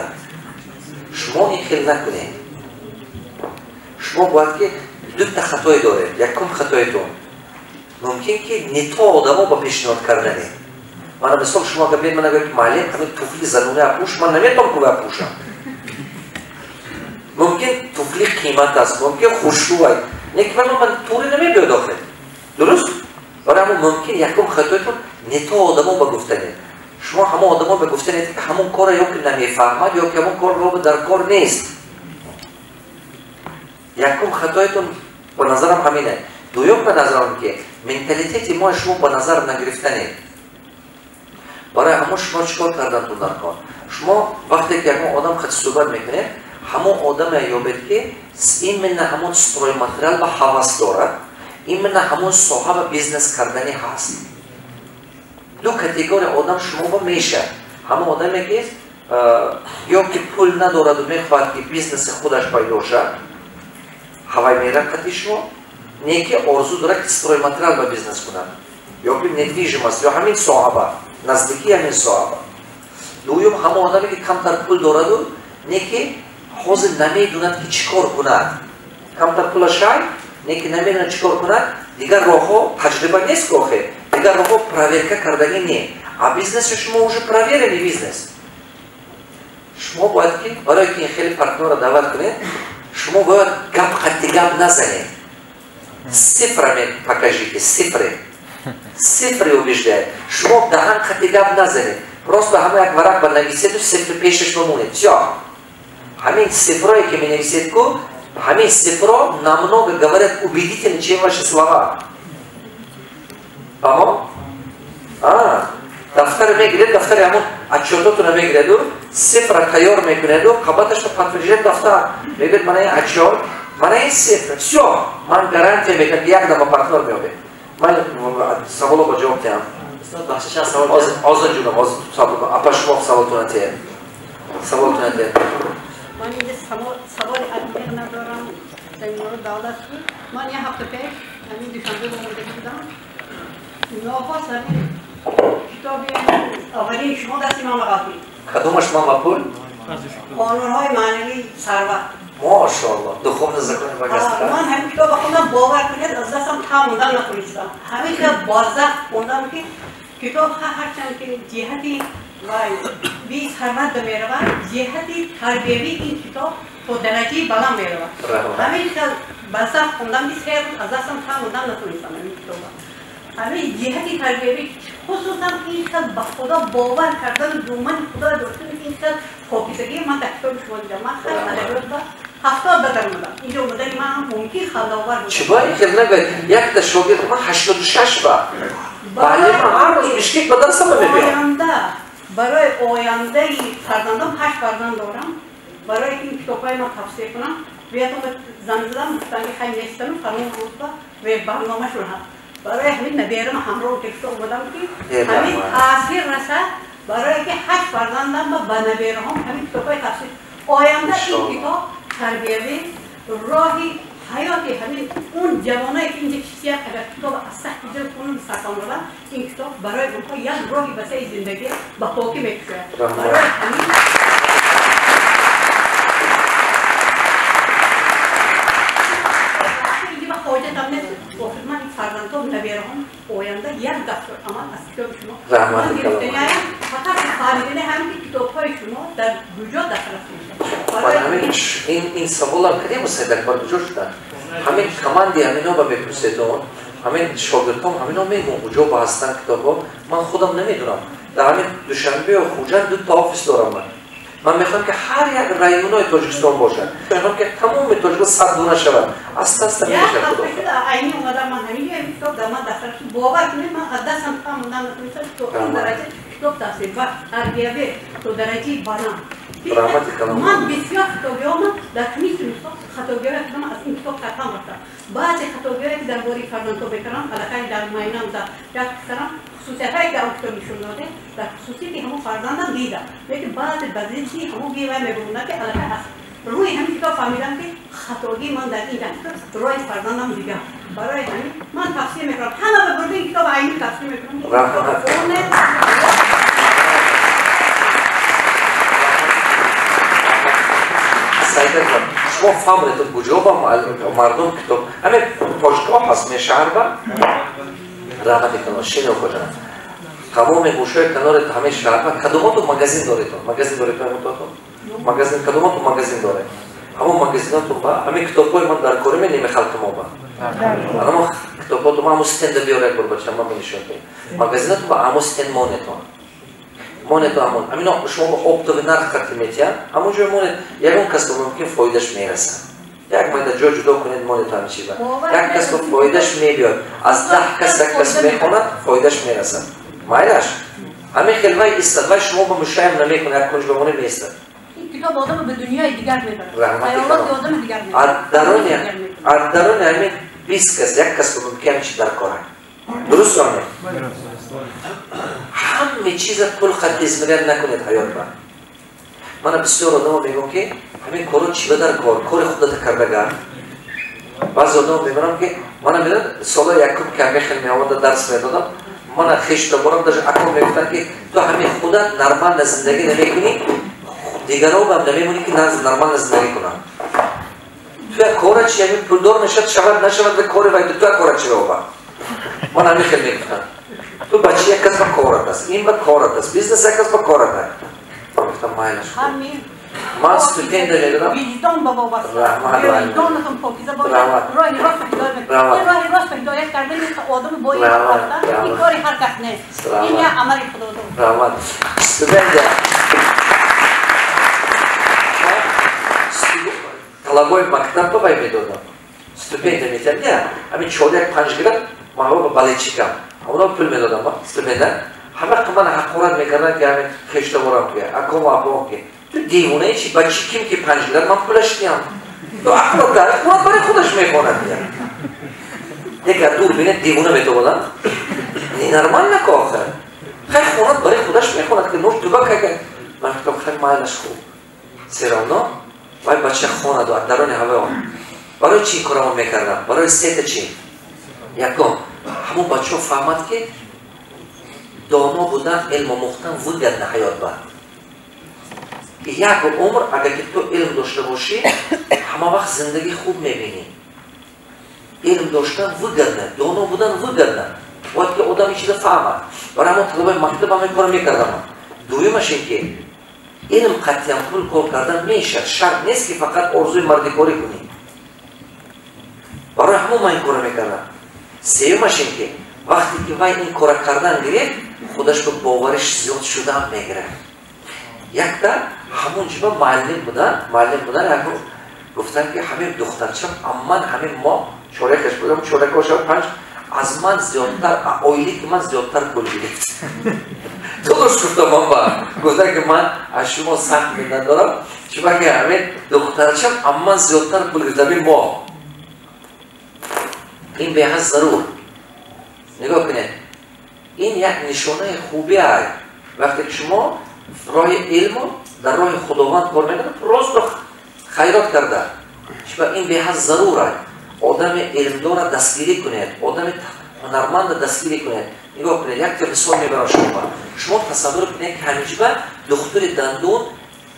شما این خیلی نکنید شما باید که دو تا خطای داره یکم خطایتون ممکن که نتا آدم ها با پیشنهاد کردنه من مثال شما که بید من اگر که معلم همین توفیل زنونه اپوش من نمیتونم که اپوشم ممکن توفیل قیمت است ممکن خوشرو هست نیک من طوری نمیبید داخل درست؟ برای همون ممکن یکم خطایتون نتا آدم ها با گفتنه شما همه آدم ها به گفتنه که همون کار یا که نمیفهمد یا که همون کار رو در کار نیست یکم خطایتون با نظرم همینه دویم به نظرم که منتالیتی ما شما با نظر نگرفتنه برای همون شما چیکار کردن تو در کار شما وقتی که همون آدم خود صحبت میکنه همون آدم یابد که این من همون استروی ماتریال به حواس دارد این من همون صاحب بیزنس کردنی هست دو کاتگوری آدم شما با میشه همون آدمی که یا که پول ندارد و میخواد که بیزنس خودش پیدا شد هوای میره خطی شما نیکی آرزو داره که استروی ماتریال با بیزنس کنن یا که ندویجم است یا همین صاحبه نزدیکی همین صاحبه دویم همه آدمی که کمتر پول دارد و نیکی خوز نمیدوند که چیکار کند کمتر پولش شاید نیکی نمیدوند چیکار کند دیگر راه ها تجربه نیست که دیگر راه ها پراویرکه کردنی نیست بیزنس شما اوجه پراویره نی بیزنس شما باید که برای که این خیلی پارتنر را دعوت کنید شما باید گپ خطی گپ نزنید صفر می پاکاژی که صفر رو بیشتر شما دهان خطی گپ نزنید راست به همه یک ورق بنویسید و صفر پیشش بمونید چیا؟ همین صفرهایی که می نویسید که همین صفرها намного говорят убедительнее, чем ваши слова. اما دفتر میگیرید دفتر همون اچوتاتون میگیرید و صفر تیار میکنید و قبطش رو پتوجید دفتر میگید من این اچوت من این صفر سیاه من گارانتی میکنم که یک دم پارتنر میابه من سوالو با جواب دیم بخشش از سوال آزاد جونم آزاد سوال اپا شما سوالتون تیم من اینجا سوال عمیق ندارم در مورد دولت بود من یه هفته پیش همین دوشنبه بمونده بودم ناخواست همین کتابی آورین شما دست امام غافی کدومش ماما پول؟ قانونهای معنوی ثروت ماشاءالله دخول زکات بگستر من همین کتاب خوندم باور کنید از دستم خوندم نخونیستم همین که بازده خوندم که کتاب هرچند که جهتی بی ثروت میرود جهتی تربیوی این کتاب تو درجه بالا میرود همین که بازده خوندم بیست از دستم خوندم نخونیستم همین کتاب همین جهتی تربیوی خصوصا این که به خدا باور کردن دومن خدا داشتن این که خوابیدگی من در کتاب شما دیدم من خیلی علیه بود 70 بدر بودم اینجا اومدنی من هم ممکن خلداور بودم چه این که نگوید یک تا شاگرد من 86 با معلم هر روز مشکل به درسم میبینم برای آینده فرزندم 8 فرزند دارم برای این کتابای ما تفسیر کنم بیاتون زنگ زدم گفتن که خیلی نیستم فرمون بود و برنامه شون هست برای همین ندیرم همراه کشتا اومدم که همین تاثیر رسد برای که 8 فرزندم با ندیرم همین کتابای تفسیر آینده این کتاب تربیوی راهی حیاتی همین اون جوانایی که اینجا کسی اگر کتاب از سخت جلد کنون سکان رو این کتاب برای اونها یک راهی بسه زندگی با پاکی میکشد برای همین اینجا با حاجت هم نیست oyanda yer dastır ama az kitap şunu. Rahmetli kalın. Fakat halinde hem ki kitapı şunu da vücut dasırasınız. من همین این سوال کردیم و صدق بار جوش داد. همین کماندی همینو با بپرسیدون. همین شاگردام همینو میگم کجا بستن کتابو من خودم نمیدونم. در همین دوشنبه و خوجند دو تا آفیس دارم من میخوام که هر یک رایونای تاجیکستان باشه. میخوام که تمام تاجیکستان 100 دونه شود. اصلا نمیشه خدا. aynı onlardan ben hani kitap da man dasırası boğar ki ben adda santam ondan mesela kitap derece kitap dasır var. Arbiye to derece bana. Rahmetli kalın. Man بسیار خطاگی‌ها در می‌تونم خطاگی‌ها که من از این کتاب خطا رفتم. بعضی خطاگی‌هایی که درباره فرزندو بکرم، علاقه در ماینام در یک کردم خصوصیت‌هایی که اون نشون داده در خصوصیتی همون فرزندم دیدم. لیکن بعضی همون گیوه می‌گویند که علاقه هست. روی همین کتاب فهمیدم که خطاگی من در این روی فرزندم دیدم. برای همین من تفسیر می‌کنم. همه به برد این کتاب عینی تفسیر می‌کنم. شما فهمتون کجا با مردم کتاب همین پاشگاه هست می شهر با رحمتی کنار شینو کجا تمام گوشه کنار همه شهر با کدومات و مگزین داریتون مگزین داریتون مگزین کدومات و مگزین داره همون مگزیناتون با همین کتابای من در کاری می نمی خلق ما با اما کتاباتون ما همون ستند بیاره بر بچه ما بینشون مگزیناتون با همون ستند مانتون مونت همون امینا شما با آب تو نرخ خطی میتین همون جای مونت یکون کس که ممکن فایدهش میرسه یک مایده جا جدا کنید مونت همه چی با یک کس که فایدهش میبیاد از 10 کس یک کس میخوند فایدهش میرسه مایدهش همین خلوه استدوه شما با مشاهم نمیکنه یک کنج بمونه میستد این کتاب آدم به دنیای دیگر میبره خیالات آدم دیگر میبره از درون همین 20 کس یک کس که ممکن چی در کاره درست رانه همه چیز کل خط ازمرین نکنید حیات با من بسیار آدم میگم که همین کارو چی بدر کار خودت کردگار بعض آدم میگم که من میدونم سال یکم که همه خیلی میآورد درس میدادم من خیش دارم در اکم میگفتن که تو همین خودت نرمال زندگی نمیکنی دیگران هم نمیمونی که نرمال زندگی کنن تو کار چی همین پولدار نشد شود نشود به کار وای تو کار چی بابا من همین خیلی میگفتم تو بچه یک کس با کارت است این با کارت است بیزنس یک کس با کارت است گفتم مایلش من استودنت میگم وجدان بابا واسه وجدانتون پاکیزه باشه راه راست پیدا کنید راه راست پیدا کردن آدم باید رفتن این کاری هر کس نیست این یه عمل خدا رحمت استودنت طلبای مکتب تو باید میدادم استودنت میتونم نه همین 4-5 گرم من رو با بالچیکم اونا پول میدادم با استودنت همه من حقارت میکردن که همین خشته برام که اکام و ابام که تو دیوونه چی بچی کیم که 5 گرم من پولش نیم تو اخلاق داره خودت برای خودش میخواند دیگه دور بینه دیوونه میتوانم نرمال نکه آخر خیلی خونت برای خودش میخواند که نوش دوبا که من خیلی خیلی مایلش خوب سیرانا باید بچه خواند و درون هوا برای چی کارمون میکردم برای سیت چی یکم همون بچه ها فهمد که دانا بودن علم و مختن وجد حیات بر یک عمر اگر که تو علم داشته باشی همه وقت زندگی خوب میبینی علم داشتن وجد دانا بودن وجد باید که آدم چیز فهمد برای همون طلبه مکتب همه کار میکردم دویمش این که علم قطعی هم پول کار کردن میشه شرط نیست که فقط آرزوی مردی کاری کنی برای همون من این کار میکردم سیومش این که وقتی که وای این کار کردن گرفت خودش به باورش زیاد شدن میگیره یک در همون جبه معلم بودن گفتن که همین دخترچم اما همین ما چورکش بودم چورکش 5 از من زیادتر آیلی که من زیادتر پول گرفت درست گفتم من با گفتن که من از شما سخت ندارم چون که همین دخترچم اما زیادتر پول گرفت همین ما این به حد ضرور نگاه کنید این یک نشانه خوبی است وقتی که شما راه علم در راه خداوند کار میکنید راست خیرات کرده شما این به حد ضرور است آدم علمدار دستگیری کنید آدم هنرمند دستگیری کنید نگاه کنید یک مثال میبرم شما تصور کنید که همیشه دکتر دندون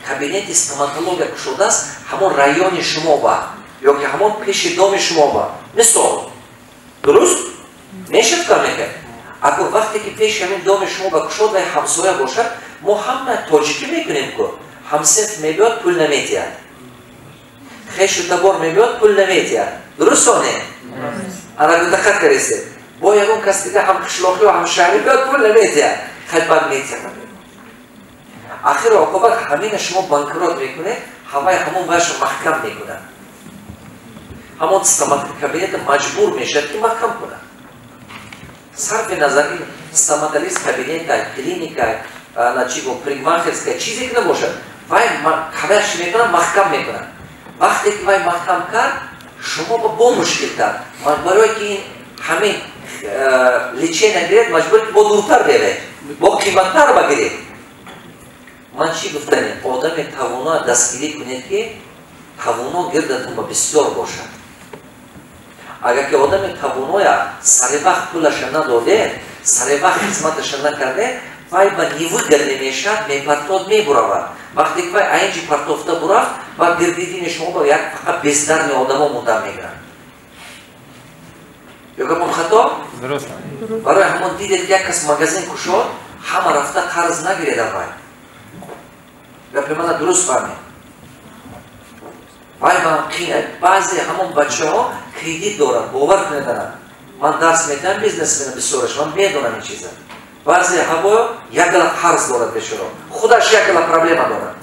کابینت استوماتولوژی شده است همون رایان شما با یا که همون پیش دام شما با مثال درست میشه کار میکنه. اگر وقتی که پیش همین دام شما با کشود و همسایه باشد ما همه تاجیکی میکنیم که همسنف میبیاد پول نمیتید خیش و تبار میبیاد پول نمیتید درستانه؟ انا دقت کردید با یکون کسی که هم قشلاقی و هم شهری بیاد پول نمیتید خدمت میتید آخر عاقبت همین شما بانکرات میکنه هوای همون باش محکم میکنه همون کابینت مجبور میشه که محکم کنه صرف نظر این استاماتالیست کابینت کلینیک نچیگو پریمارکرز چیزی که نباشد وای خبرش میکنه محکم میکنه وقتی که وای محکم کرد شما با مشکل کرد برای که این همین لیچه نگیرید مجبور که با دورتر بیاید با قیمتتر بگیرید من چی گفتم آدم توانا دستگیری کنید که توانا گردتون بسیار باشد اگر که آدم توانای سر وقت پولش نداده سر وقت خدمتش نکرده وای با نیوی گرده میشد میپرتاد میبرود وقتی که وای اینجی پرتافته برفت و گردیدین شما با یک فقط بزدرن آدم ها مونده میگرن یکم خطا؟ درست برای همون دیدید یک کس مگزین کشاد همه رفته قرض نگیرده وای گفت من درست فهمید وای ممکنه بعضی همون بچه ها کریدیت دارن باور کنیدن من درس میدم بیزنس میدم بسیارش من میدونم این چیزا بعضی هوا یک گل قرض دارد بشورا خودش یک گل پرابلم دارد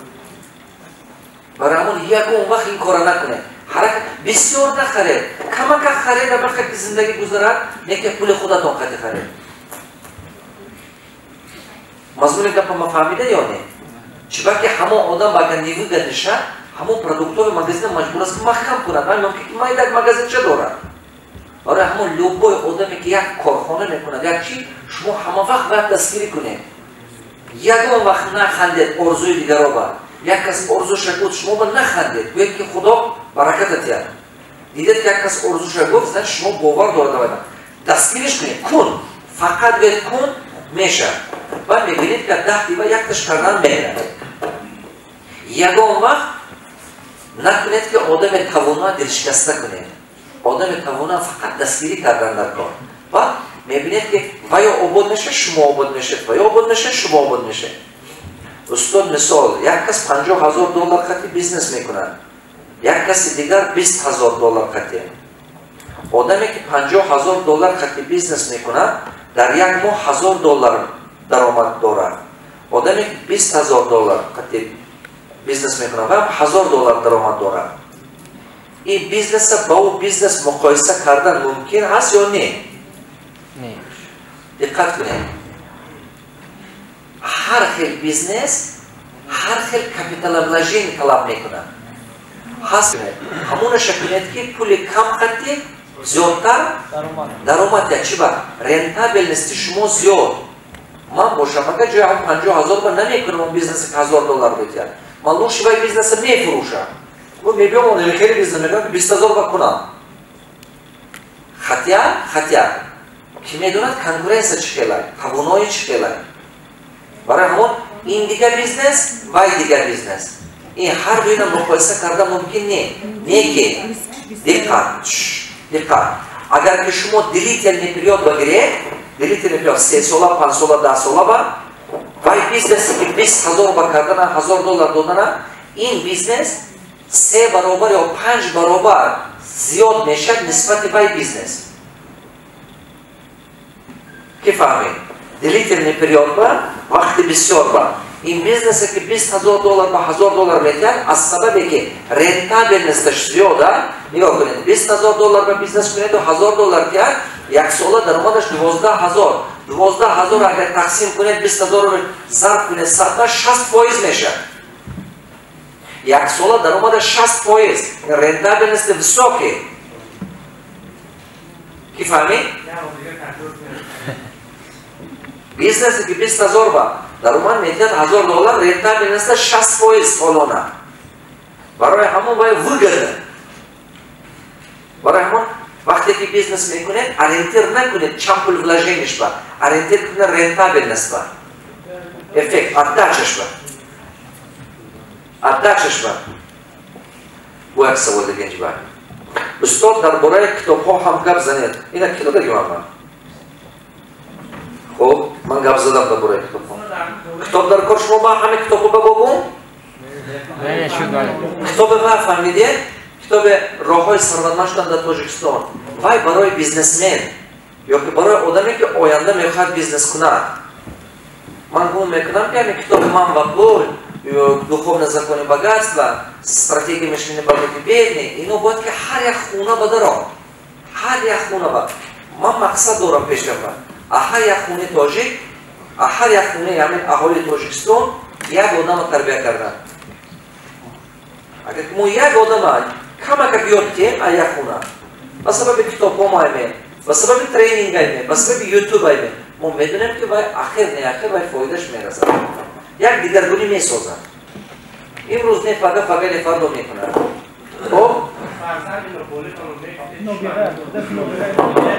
برای همون یک اون وقت این کار نکنه حرکت بسیار نخرید کمک خرید بخیر که زندگی گذارد نیکه پول خودتون قطع خرید مضمون گپ ما فهمیده یا نه چرا که همون آدم باید نیوی گردشه همون پروداکتور مغازه مجبور است محکم کند من ممکن که ما یک مغازه چه دارد برای همون لوگوی آدمی که یک کارخانه میکند یک چی شما همه وقت باید دستگیری کنید یکم وقت نخندید ارزوی دیگر را با یک کس ارزوش گفت شما با نخندید بگید که خدا برکتت یاد دیدید که یک کس ارزوش گفت شما باور دارد دستگیریش کنید کن فقط بگید کن میشه و میبینید که 10 دیگه یک تاش کردن میره یکم وقت نکنید که آدم توانا دلشکسته کنید آدم توانا فقط دستگیری کردن در کار و میبینید که ویا آباد میشه شما آباد میشه ویا آباد میشه شما آباد میشه استاد مثال یک کس $50,000 خطی بیزنس میکنن یک کسی دیگر $20,000 خطی آدمی که $50,000 خطی بیزنس میکنن در یک ماه $1,000 درآمد دارد آدمی که $20,000 خطی بیزنس میکنه و $1,000 درآمد دارد این بیزنس با او بیزنس مقایسه کردن ممکن هست یا نه؟ نه دقت کنید هر خیل بیزنس هر خیل کپیتال ابلاژین طلب میکنه هست همون شکلیت که پول کم خطی زیادتر درآمد چی با رنتابل نیست شما زیاد من باشم اگر جای هم $50,000 نمیکنم اون بیزنس که $1,000 بتید من لوشی باید بیزنس میفروشم و میبیم اون خیلی بیزنس میکنم $20,000 بکنم خطیه که میدوند کنکورنس چخیلای توانای چخیلای برای همون این دیگر بیزنس و دیگر بیزنس این هر دوی مقایسه کرده ممکن نه که دقت اگر که شما دیلیتر پریود بگیرید دیلیتر پریود 3 ساله 5 ساله 10 ساله با وای بیزنسی که $20,000 کردن $1,000 دادن این بیزنس 3 برابر یا 5 برابر زیاد میشه نسبت به بیزنس که فهمید دیلیتر پریود با وقت بسیار با این بیزنس که $20,000 با $1,000 میتید از سببی که رنتابل نیستش زیاده نگاه کنید $20,000 با بیزنس کنید و $1,000 کرد یک ساله درآمدش $12,000 اگر تقسیم کنید 20,000 رو ضرب کنید 60% میشه یک ساله درآمدش 60% رنتابل نیست وسوکه کی فهمید بیزنسی که $20,000 با درآمد میتید $1,000 رنتابل نیست 60% سالانه برای همون باید ورگرده برای همون وقتی که بیزنس میکنید اورینتیر نکنید چمپل ولاژینش با اورینتیر کنید رنتابل نیست با افکت ادچش با و یک سوال دیگه اینجا استاد درباره کتاب ها هم گپ زنید اینا کی داره گفتم من گپ زدم درباره کتاب. کتاب در کار شما همه کتاب رو بگو. نه شد بله. کتاب ما فهمیدید؟ کتاب راههای ثروتمند شدن در تاجیکستان. وای برای بیزنسمن یا که برای آدمی که آینده میخواد بیزنس کنه. من گم میکنم که این کتاب من با پول духовное законе богатства, стратегия мышления богатых бедных, ино будет ки ҳар як хуна бадаро, ҳар як хуна ба. Ман мақсад дорам пешрафа. А ҳар як хуни тоҷик, а ҳар як хуни яъни аҳолии Тоҷикистон як одама тарбия кардан. Агар мо як одама камака биёд кем а як хуна, ба сабаби китобҳо майме, ба сабаби тренинг айме, ба сабаби ютуб айме, мо медонем ки вай ахир не ахир вай фоидаш мерасад. Як дигаргунӣ месозад. Имрӯз не фақат не фардо мекунад. Хоб?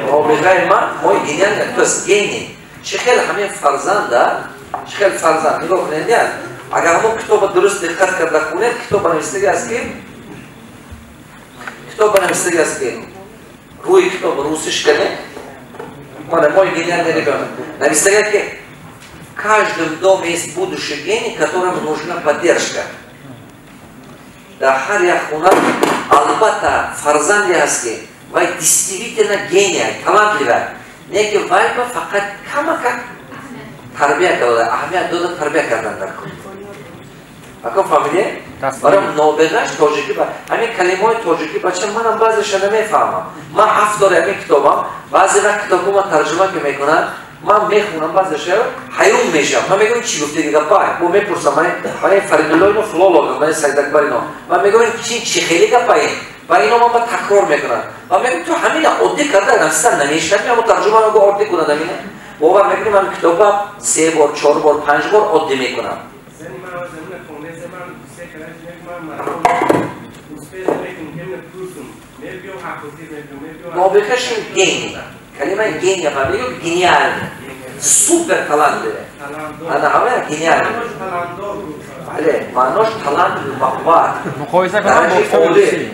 Нобиғаи ман мои гениальный тост гений. Чӣ хел ҳамин фарзанда, чӣ хел фарзанд нигоҳ кунед я. Агар ҳамон китобро дуруст диққат карда хунед, китобро навистагӣ аст ки китобро навистагӣ аст ки рӯи китоб русиш канед. Мана мои гениальный ребёнок. Навистагӣ ки в каждом доме есть будущий гений, которому нужна поддержка. Да, ҳар як хона албатта фарзанди аст ки вай действительно гений, талантливый. Не ки вай ба фақат камака тарбия карда, аҳамият дода тарбия кардан дар кун. Акон фаҳмидед? Барам нобиғаш тоҷикӣ ба ҳамин калимаҳои тоҷикӣ бача манам баъзеша намефаҳмам. Ман 7 дора ҳамин китобам, баъзе вақт китобҳо ман тарҷума ки мекунад, ман мехунам баъзеша ҳайрон мешавам. Ман мегӯям чӣ гуфтед гапай? Мо мепурсам ман Фаридуллоино филологам, ман Сайдакбарино. Ман мегӯям чӣ хеле гапай? Ба ино ман ба такрор мекунам. Ман мегӯям ту ҳамина оддӣ карда нависта намешавӣ, ҳамо тарҷумаро го оддӣ кунад ҳамина. бовар мекунӣ ман китоба 3 бор, 4 бор, 5 бор оддӣ мекунам. Нобиғаш ин гений. Калимаи гения фаҳмидед? Гениальный. Супер талантливый. Ана ҳама гениальный. Бале, маънош талант мақбат. Муқоиса кунам бо китоби русӣ.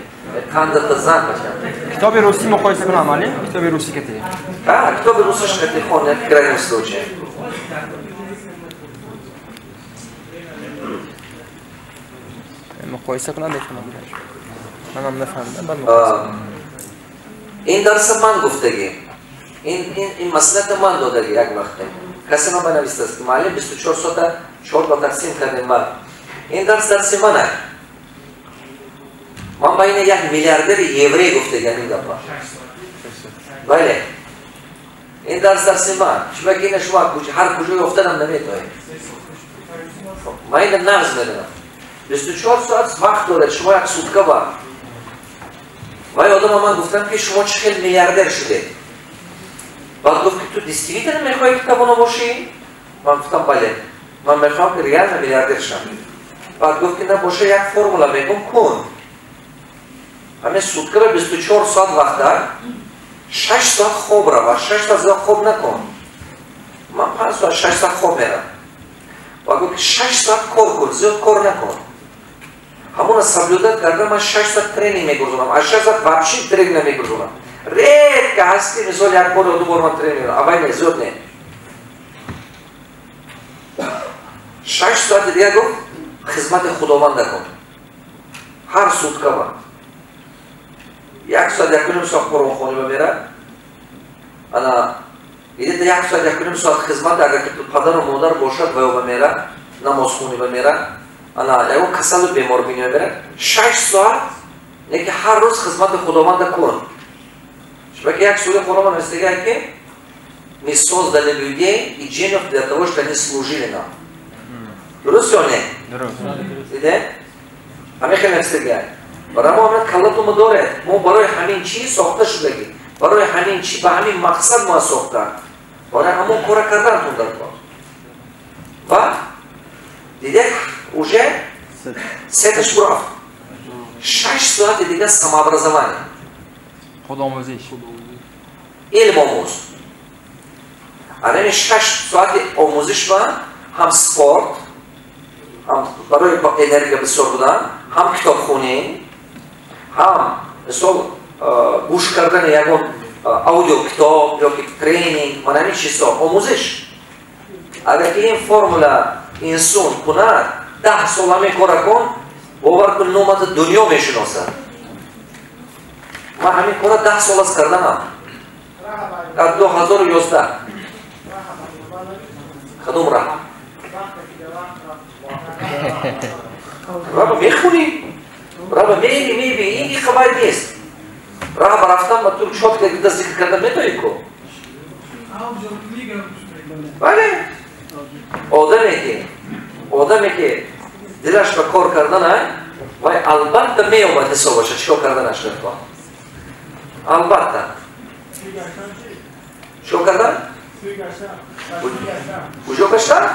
Тандата зан бачам. Китоби русӣ муқоиса кунам али? Китоби русӣ кати. Да, китоби русиш кати хонед в крайнем случае. Муқоиса кунам мефаҳмам. Манам нафаҳмидам, баъд муқоиса. Ин дарса ман гуфтагӣ. ин маслиҳата ман додагӣ як вақте. Касе ман банавистааст ки маълим 24 соата 4 ба тақсим кардем ба. Ин дарси ман аст. Ман ба ин як миллиардери еврей гуфтагам ин гапа. Бале. Ин дарси ман. Шума ки ин шума ҳар куҷо ёфтанам наметавонед. Ман ин нағз медонам. 24 соат вақт доред, шумо як сутка ба. Вай одама ман гуфтам ки шумо чӣ хел миллиардер шудед. Баъд гуфт ки ту действительно мехоҳӣ ки тавона бошӣ? Ман гуфтам бале. Ман мехоҳам ки реально миллиардер шавам. Баъд гуфт ки набоша як формула мегӯм кун. ҳамин суткаро 24 соат вақта 6 соат хоб рава, 6 соат зиёд хоб накун. Ман 5 соат 6 соат хоб мерам. Баъд гуфт ки 6 соат кор кун, зиёд кор накун. ҳамона соблюдат карда ман 6 соат тренинг мегузорам, а 6 соат вообще тренинг намегузорам. Редко ҳаст ки мисол як бор ё ду бор ман тренинг мекунам, авай не зиёд не. 6 соати дига гуфт хизмати худованда кун. ҳар сутка ба. 1 соат 1.5 соат қуронхонӣ ба мерад. Ана видите 1 соат 1.5 соат хизмат агар ки падару модар бошад ва ё ба мерад, намозхонӣ ба мерад. Ана яго касалу бемор бинӣ ба мерад. 6 соат неки ҳар рӯз хизмати худованда кун. Шумо ки як суре Қуръон навистагӣ ки мы создали людей и джиннов для того, чтобы они служили нам. Дуруст ё не? Дуруст. Диде? Ҳамин хел навистагӣ. Барои мо ҳамин каллату мо доред. Мо барои ҳамин чӣ сохта шудагӣ. Барои ҳамин чӣ ба ҳамин мақсад мо сохта. Барои ҳамон кора кардан тундар кор. Ва диде уже сеташ бурафт. 6 соати дига самообразование. Худомӯзиш. Илм омӯз. Ҳамин 6 соати омӯзиш ва ҳам спорт, ҳам барои энергия бисёр будан, ҳам китобхонӣ, ҳам мисол гӯш кардани ягон аудиокитоб ёки тренинг, мана ҳамин чизҳо омӯзиш. اگر که این فرمولا انسان کند 10 سال همین کار کن باور کن نومت دنیا میشناسد. من همین کار 10 سال از کردم در 2011 کدوم راه راه میخونی راه میبینی این خبر نیست راه برفتم و تو شد که دست ذکر کردم میتونی کو بله آدمی که دلش به کار کردن و البته میومد حسابش چیکار کردنش نکن البته چیکار کردن؟ کجا گشتن؟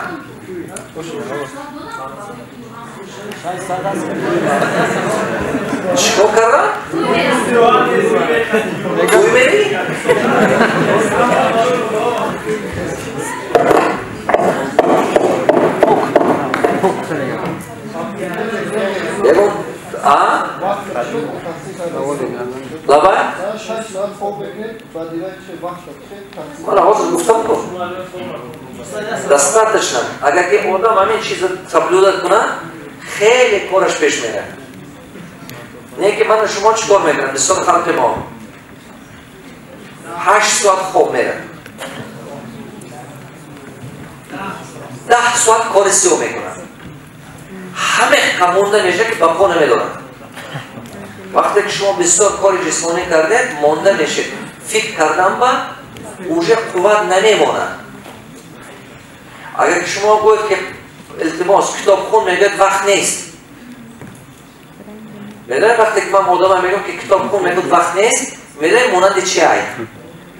چیکار کردن؟ توی میری؟ یکم لبا؟ من حاضر گفتم کن دستاتشن اگر که آدم همین چیز تبلیغات کنه خیلی کارش پیش میره نه که من شما چیکار میکنم بسیار خلق ما 8 ساعت خواب میره 10 ساعت کار سیو میکنه همه همونده میشه که با پا نمیدارن وقتی که شما بسیار کار جسمانی کردید مانده میشه فکر کردن با اوجه قوت نمیمونه اگر که شما گوید که التماس کتاب خون میگید وقت نیست میدونی وقتی که من آدم میگم که کتاب خون میگید وقت نیست میدونی مانند چی های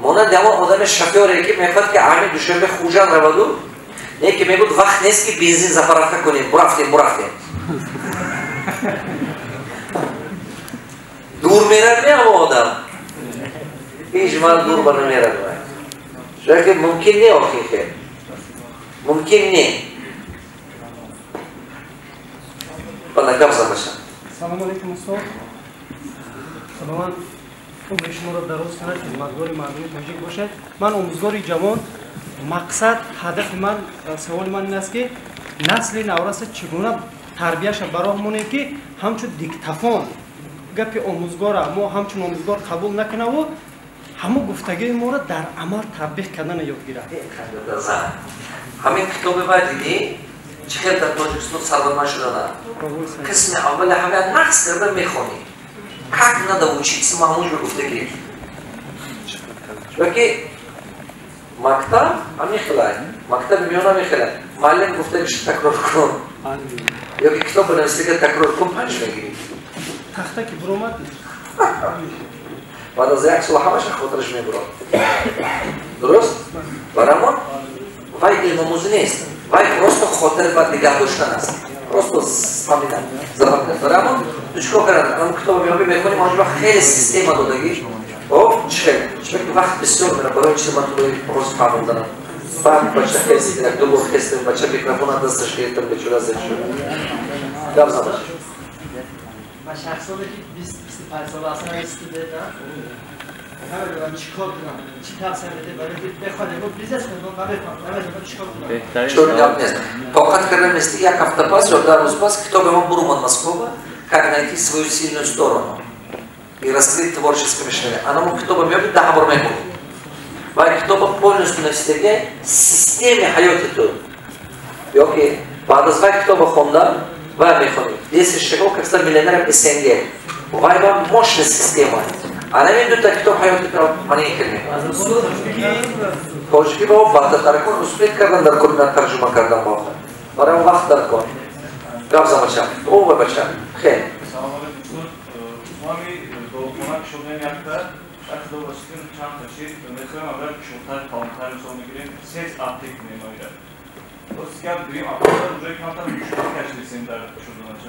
مانند همون آدم شفیاری که میگد که همین دوشنبه خوجان روادو نه که میگود وقت نیست که بنزین زفرفته کنیم برفتیم دور میرد نه همون آدم هیچ من دور بر نمیرد شاید که ممکن نه آخی که ممکن نه بله کم زمشن سلام علیکم استاد سلام عمر شما را دراز کند خدمتگار مردمی تاجیک باشد من آموزگار جوان مقصد هدف من سوال من این است که نسل نورست چگونه تربیهش برامونه که همچون دیکتافون گپ آموزگار ما همچون آموزگار قبول نکنه و همه گفتگی ما را در عمل تطبیق کردن یاد گیره همین کتاب بعد دیدی چقدر در تاجیکستان سربرمه شدن قسم اول همه نقص کرده میخونی как надо учиться мамуж گفتگی چون مکتب میخلای مکتب میونه میخلای معلم گفته که تکرار کن یا که کتاب بنویسی که تکرار کن 5 میگیری تخته که برومد بعد از یک سال همش خاطرش میبرد درست؟ برامون وای علم آموزی نیست وای پروست خاطر بعد نگه داشتن است پروست فهمیدن زبان کرد برامون تو چیکار کردن اون کتاب میابی میکنیم آنجا خیلی سیستم دادگی چه وقت بسیار میره برای چیز من تو پروست فهموندنم بعد بچه خیلی دیدن 2 بار خستم بچه میکروفون دستش گرفتم به چوره زد شد گم زبان و شخصانی که 20-25 سال اصلا استودنتن همه دارم چیکار کنم چی تفسیر بده برای بخواد اینو بیزنس کنم و بفهم چیکار کنم چون گپ نیست طاقت کردن نیست یک هفته پس یا 2 روز пас کتاب ما برو Москва как найти свою сильную сторону и раскрыть творческое мышление она му китоба меби 10 бор мекунӣ ва китоба полностью навсегда системе ҳаёти ту ёки баъд аз вай китоба хондан вай мехонӣ если шиго как стал миллионером СНГ вай ба мощная система она ми дута китоб ҳаёти ту манеикр мекунад тоҷики ба баъдатар кун успех кардан дар кунна тарҷума кардан бо барои вақт дар кун гап замача о бача хеле شدن یکتا وقتی دو باشیم چند تاشید مثلا اول شوتر کامتر مثلا میگیریم 6 اپتیک میمونه درست که بریم اپتیک روزی کامتر شوتر کشیدیم در شدنش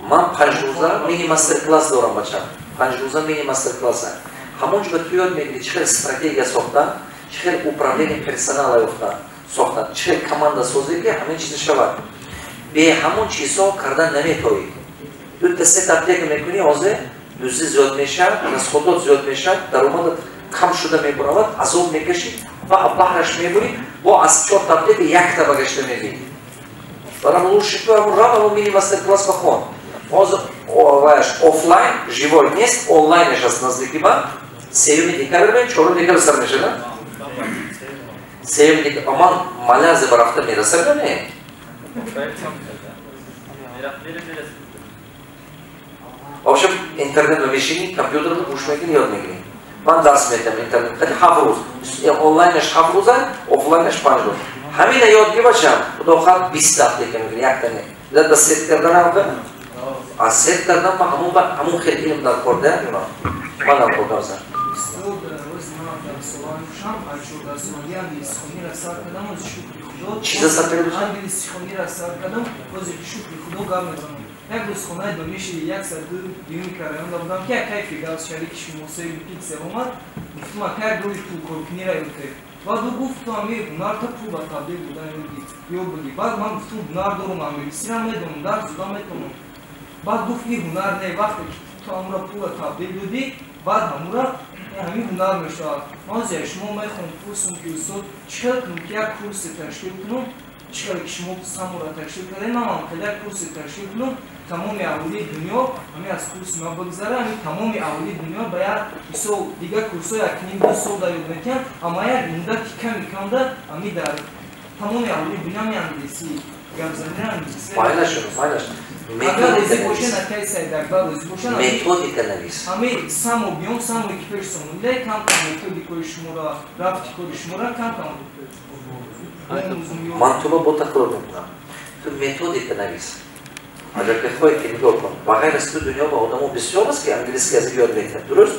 من 5 روزه مینی مستر کلاس دارم بچه 5 روزه مینی مستر کلاس همونجا به تو یاد میگیری چه استراتژی ساختن چه управление персонала ساختن چه команда سازی که همین چیز شود به همون چیزا کردن نمیتونی دو تا سه اپتیک میکنی حاضر دوستی زیاد میشه، расходот زیاد میشه، درآمد کم شده میبرود عذاب میکشی و بحرش میبری با از 4 تبلیغ 1 تا بگشته میبینی برام اون شکل همون رام همون مینی مستر کلاس بخون офлайн живой нест онлайн сейчас наздики ба 3 декабр 4 декабр сар меша да 3 декабр аман Малайзия барафта мераса да не в общем интернет мешини компьютер гуш мекини ёд мегирӣ ман дарс медиҳам интернет хати 7 рӯз онлайнеш 7 рӯза офлайнеш 5 рӯз ҳамина ёд гибачам худо хат 20 дақиқа мегирӣ як та не да сет кардан ҳам аз сет кардан ма ҳамун хел илм дар кор да ман дар кор карзам чиза сар карда бошам یک روز خونه دانشی یک سر دو دیمی کردم بودم که کیفی گاز شریکش موسیقی پیکسل اومد گفتم که روی تو کورکنی را یوته بعد او گفت تو امیر بنار تا پول تابع بودن یو بودی بعد من گفتم بنار دارم امیر سیرم میدونم در زدم میتونم بعد گفت این بنار نه وقتی تو امورا پول تابع بودی بعد امورا همین بنار میشه مازیار شما میخوام کورسم که استاد چیکار کنم که یک کورس تشکیل کنم چیکار که شما سامورا تشکیل کردین من که یک کورس تشکیل کنم تمام اولی دنیا همین از کورس ما بگذره همین تمام اولی دنیا باید سو دیگه کورس‌ها یک نیم دو سال دارید میکنن اما یک مدت کمی کنده همین در تمام اولی دنیا میاندیسی گرزنده اندیسی ماینش اگر ازی باشه نکای سایدک بر ازی باشه متدیک نویس همین سامو بیام سامو کی پرسون لی کم کم متدیکوی شما را رفتی کاری شما را کم کم من تو با تکرار میکنم تو متدیک نویس اگر که خواهی که نگاه کن و غیر از تو دنیا با آدمو بسیار است که انگلیسی از یاد میتن درست؟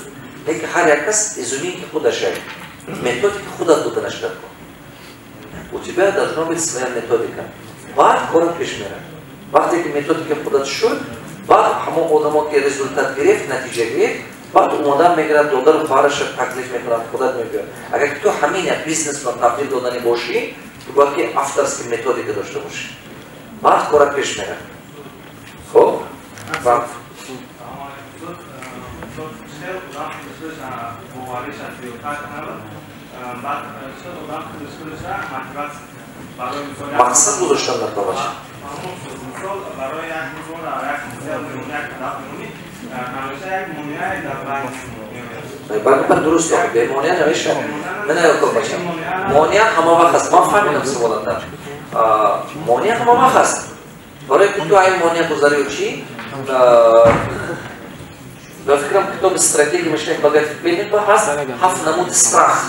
لیکن هر یک کس ازونی که خودش هست متدی که خودت بودنش کرد کن و تو باید در جناب اسمیر متدی کن بعد کارت پیش میره وقتی که متدی که خودت شد بعد همون آدمو که رزولتات گرفت نتیجه گرفت بعد اومدن میگرد دادن خواهرش تکلیف میکنن خودت میگرد اگر که تو همین بیزنس رو تبدیل دادنی باشی تو باید که افترس که متدی که داشته باشی بعد کارت پیش میره خب بعد مقصد گذاشتم در باباچه بعد من درست دارم به مانیا نوشتم من نگاه باشم مانیا همه وقت هست من فهمیدم سوالات دارم مانیا همه وقت هست برای که تو این مانیا گذاری چی به فکرم کتاب استراتژی مشکل باید ببینید با هست 7 نمود استراخ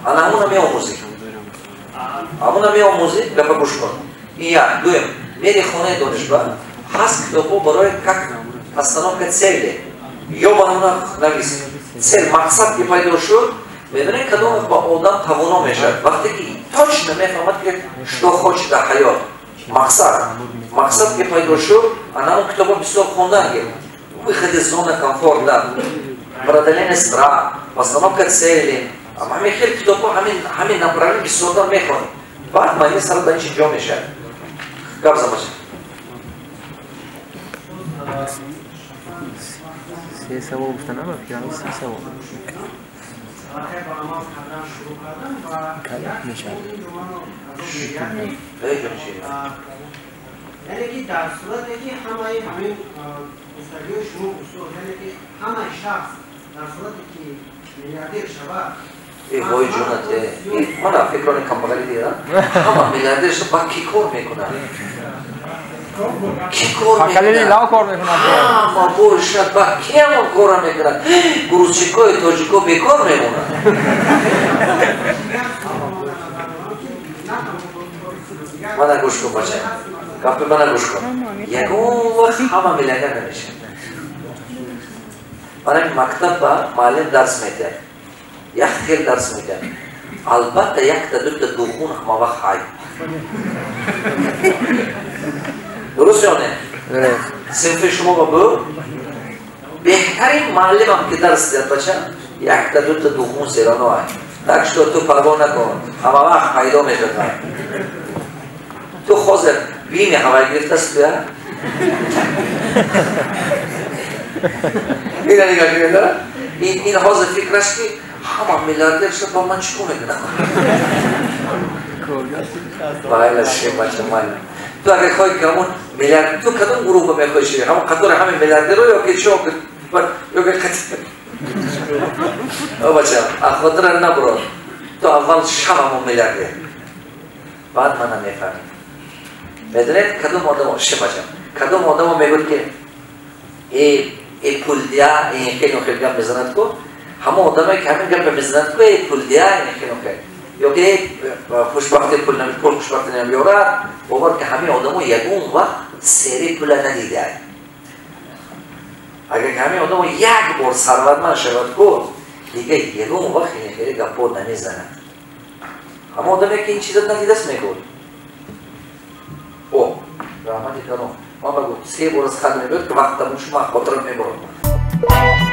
انا همون میآموزی همون میآموزی گپ گوش کن این یک دوم میری خانه دانشگاه هست کتابو برای как постановка цели یا برامون نویس цель مقصد که پیدا شد می‌بینید کدوم با آدم توانا میشه وقتی که точно میفهمد که что хочет در حیات مقصد که پیدا شد انا اون کتابو بسیار خوندن выход из зоны комфорта преодоление страха постановка цели همین خیلی کتابو همین направление بسیار میخونیم بعد معنی سر دانش جا میشه گپ زماشه سه سوال گفتن اما پیرامون سه سوال کلا میشه یعنی که در صورتی که همین گفتگوی شما اصول یعنی که همه شخص در صورتی که میلیاردر شود وای جونته من فکر کنم کامبالی دیدم همه میلیاردر شد با کی کار میکنن کی کار میکنن لا کار میکنن ما بورشت با کی هم کار میکنن گروچیکوی توجیکو بیکار میمونن من گوش کن باشه گپ من گوش کن یکون وقت همه میلیاردر نمیشه من مکتب با معلم درس میده یک خیل درس میده البته یک تا دو تا دوخون همه وقت های درست یا نه؟ صنف شما با بو بهترین معلم هم که درس دید بچه یک تا دو تا دوخون سیرانو های تکش تو پروا نکن همه وقت پیدا میشه تو خوزر بیمی هوای گرفته است بیا اینه نگاه کنید داره این حاضر فکرش که همه میلیاردر شد با من چیکار میکنم بایلا شی بچه من تو اگه خواهی که همون میلیارد تو کدوم گروه میخوای شی همون قطور همین میلیاردر رو یا که چی یا که قطور او بچه اخوادر نبرو تو اول شب همون میلیاردر بعد من نمیفهمیم بدونید کدوم آدم شی بچه کدوم آدم میگوید که ای پول دیا این خیلی گم میزند کو همه آدمایی که همین گم میزند کو ای پول دیا این خیلی یا که خوشبختی پول نمی‌پول خوشبختی نمی‌آورد باور که همه آدم‌ها یگون وقت سری پول ندیده اگر که همه آدم‌ها یک بار ثروتمند شود کو دیگه یگون وقت این خیلی گپو نمیزنند همه آدمی که این چیزا ندیده است میگوید او رحمتی کنم ما بگو 3 بار از خدمت بود که وقت شما خاطر میبرم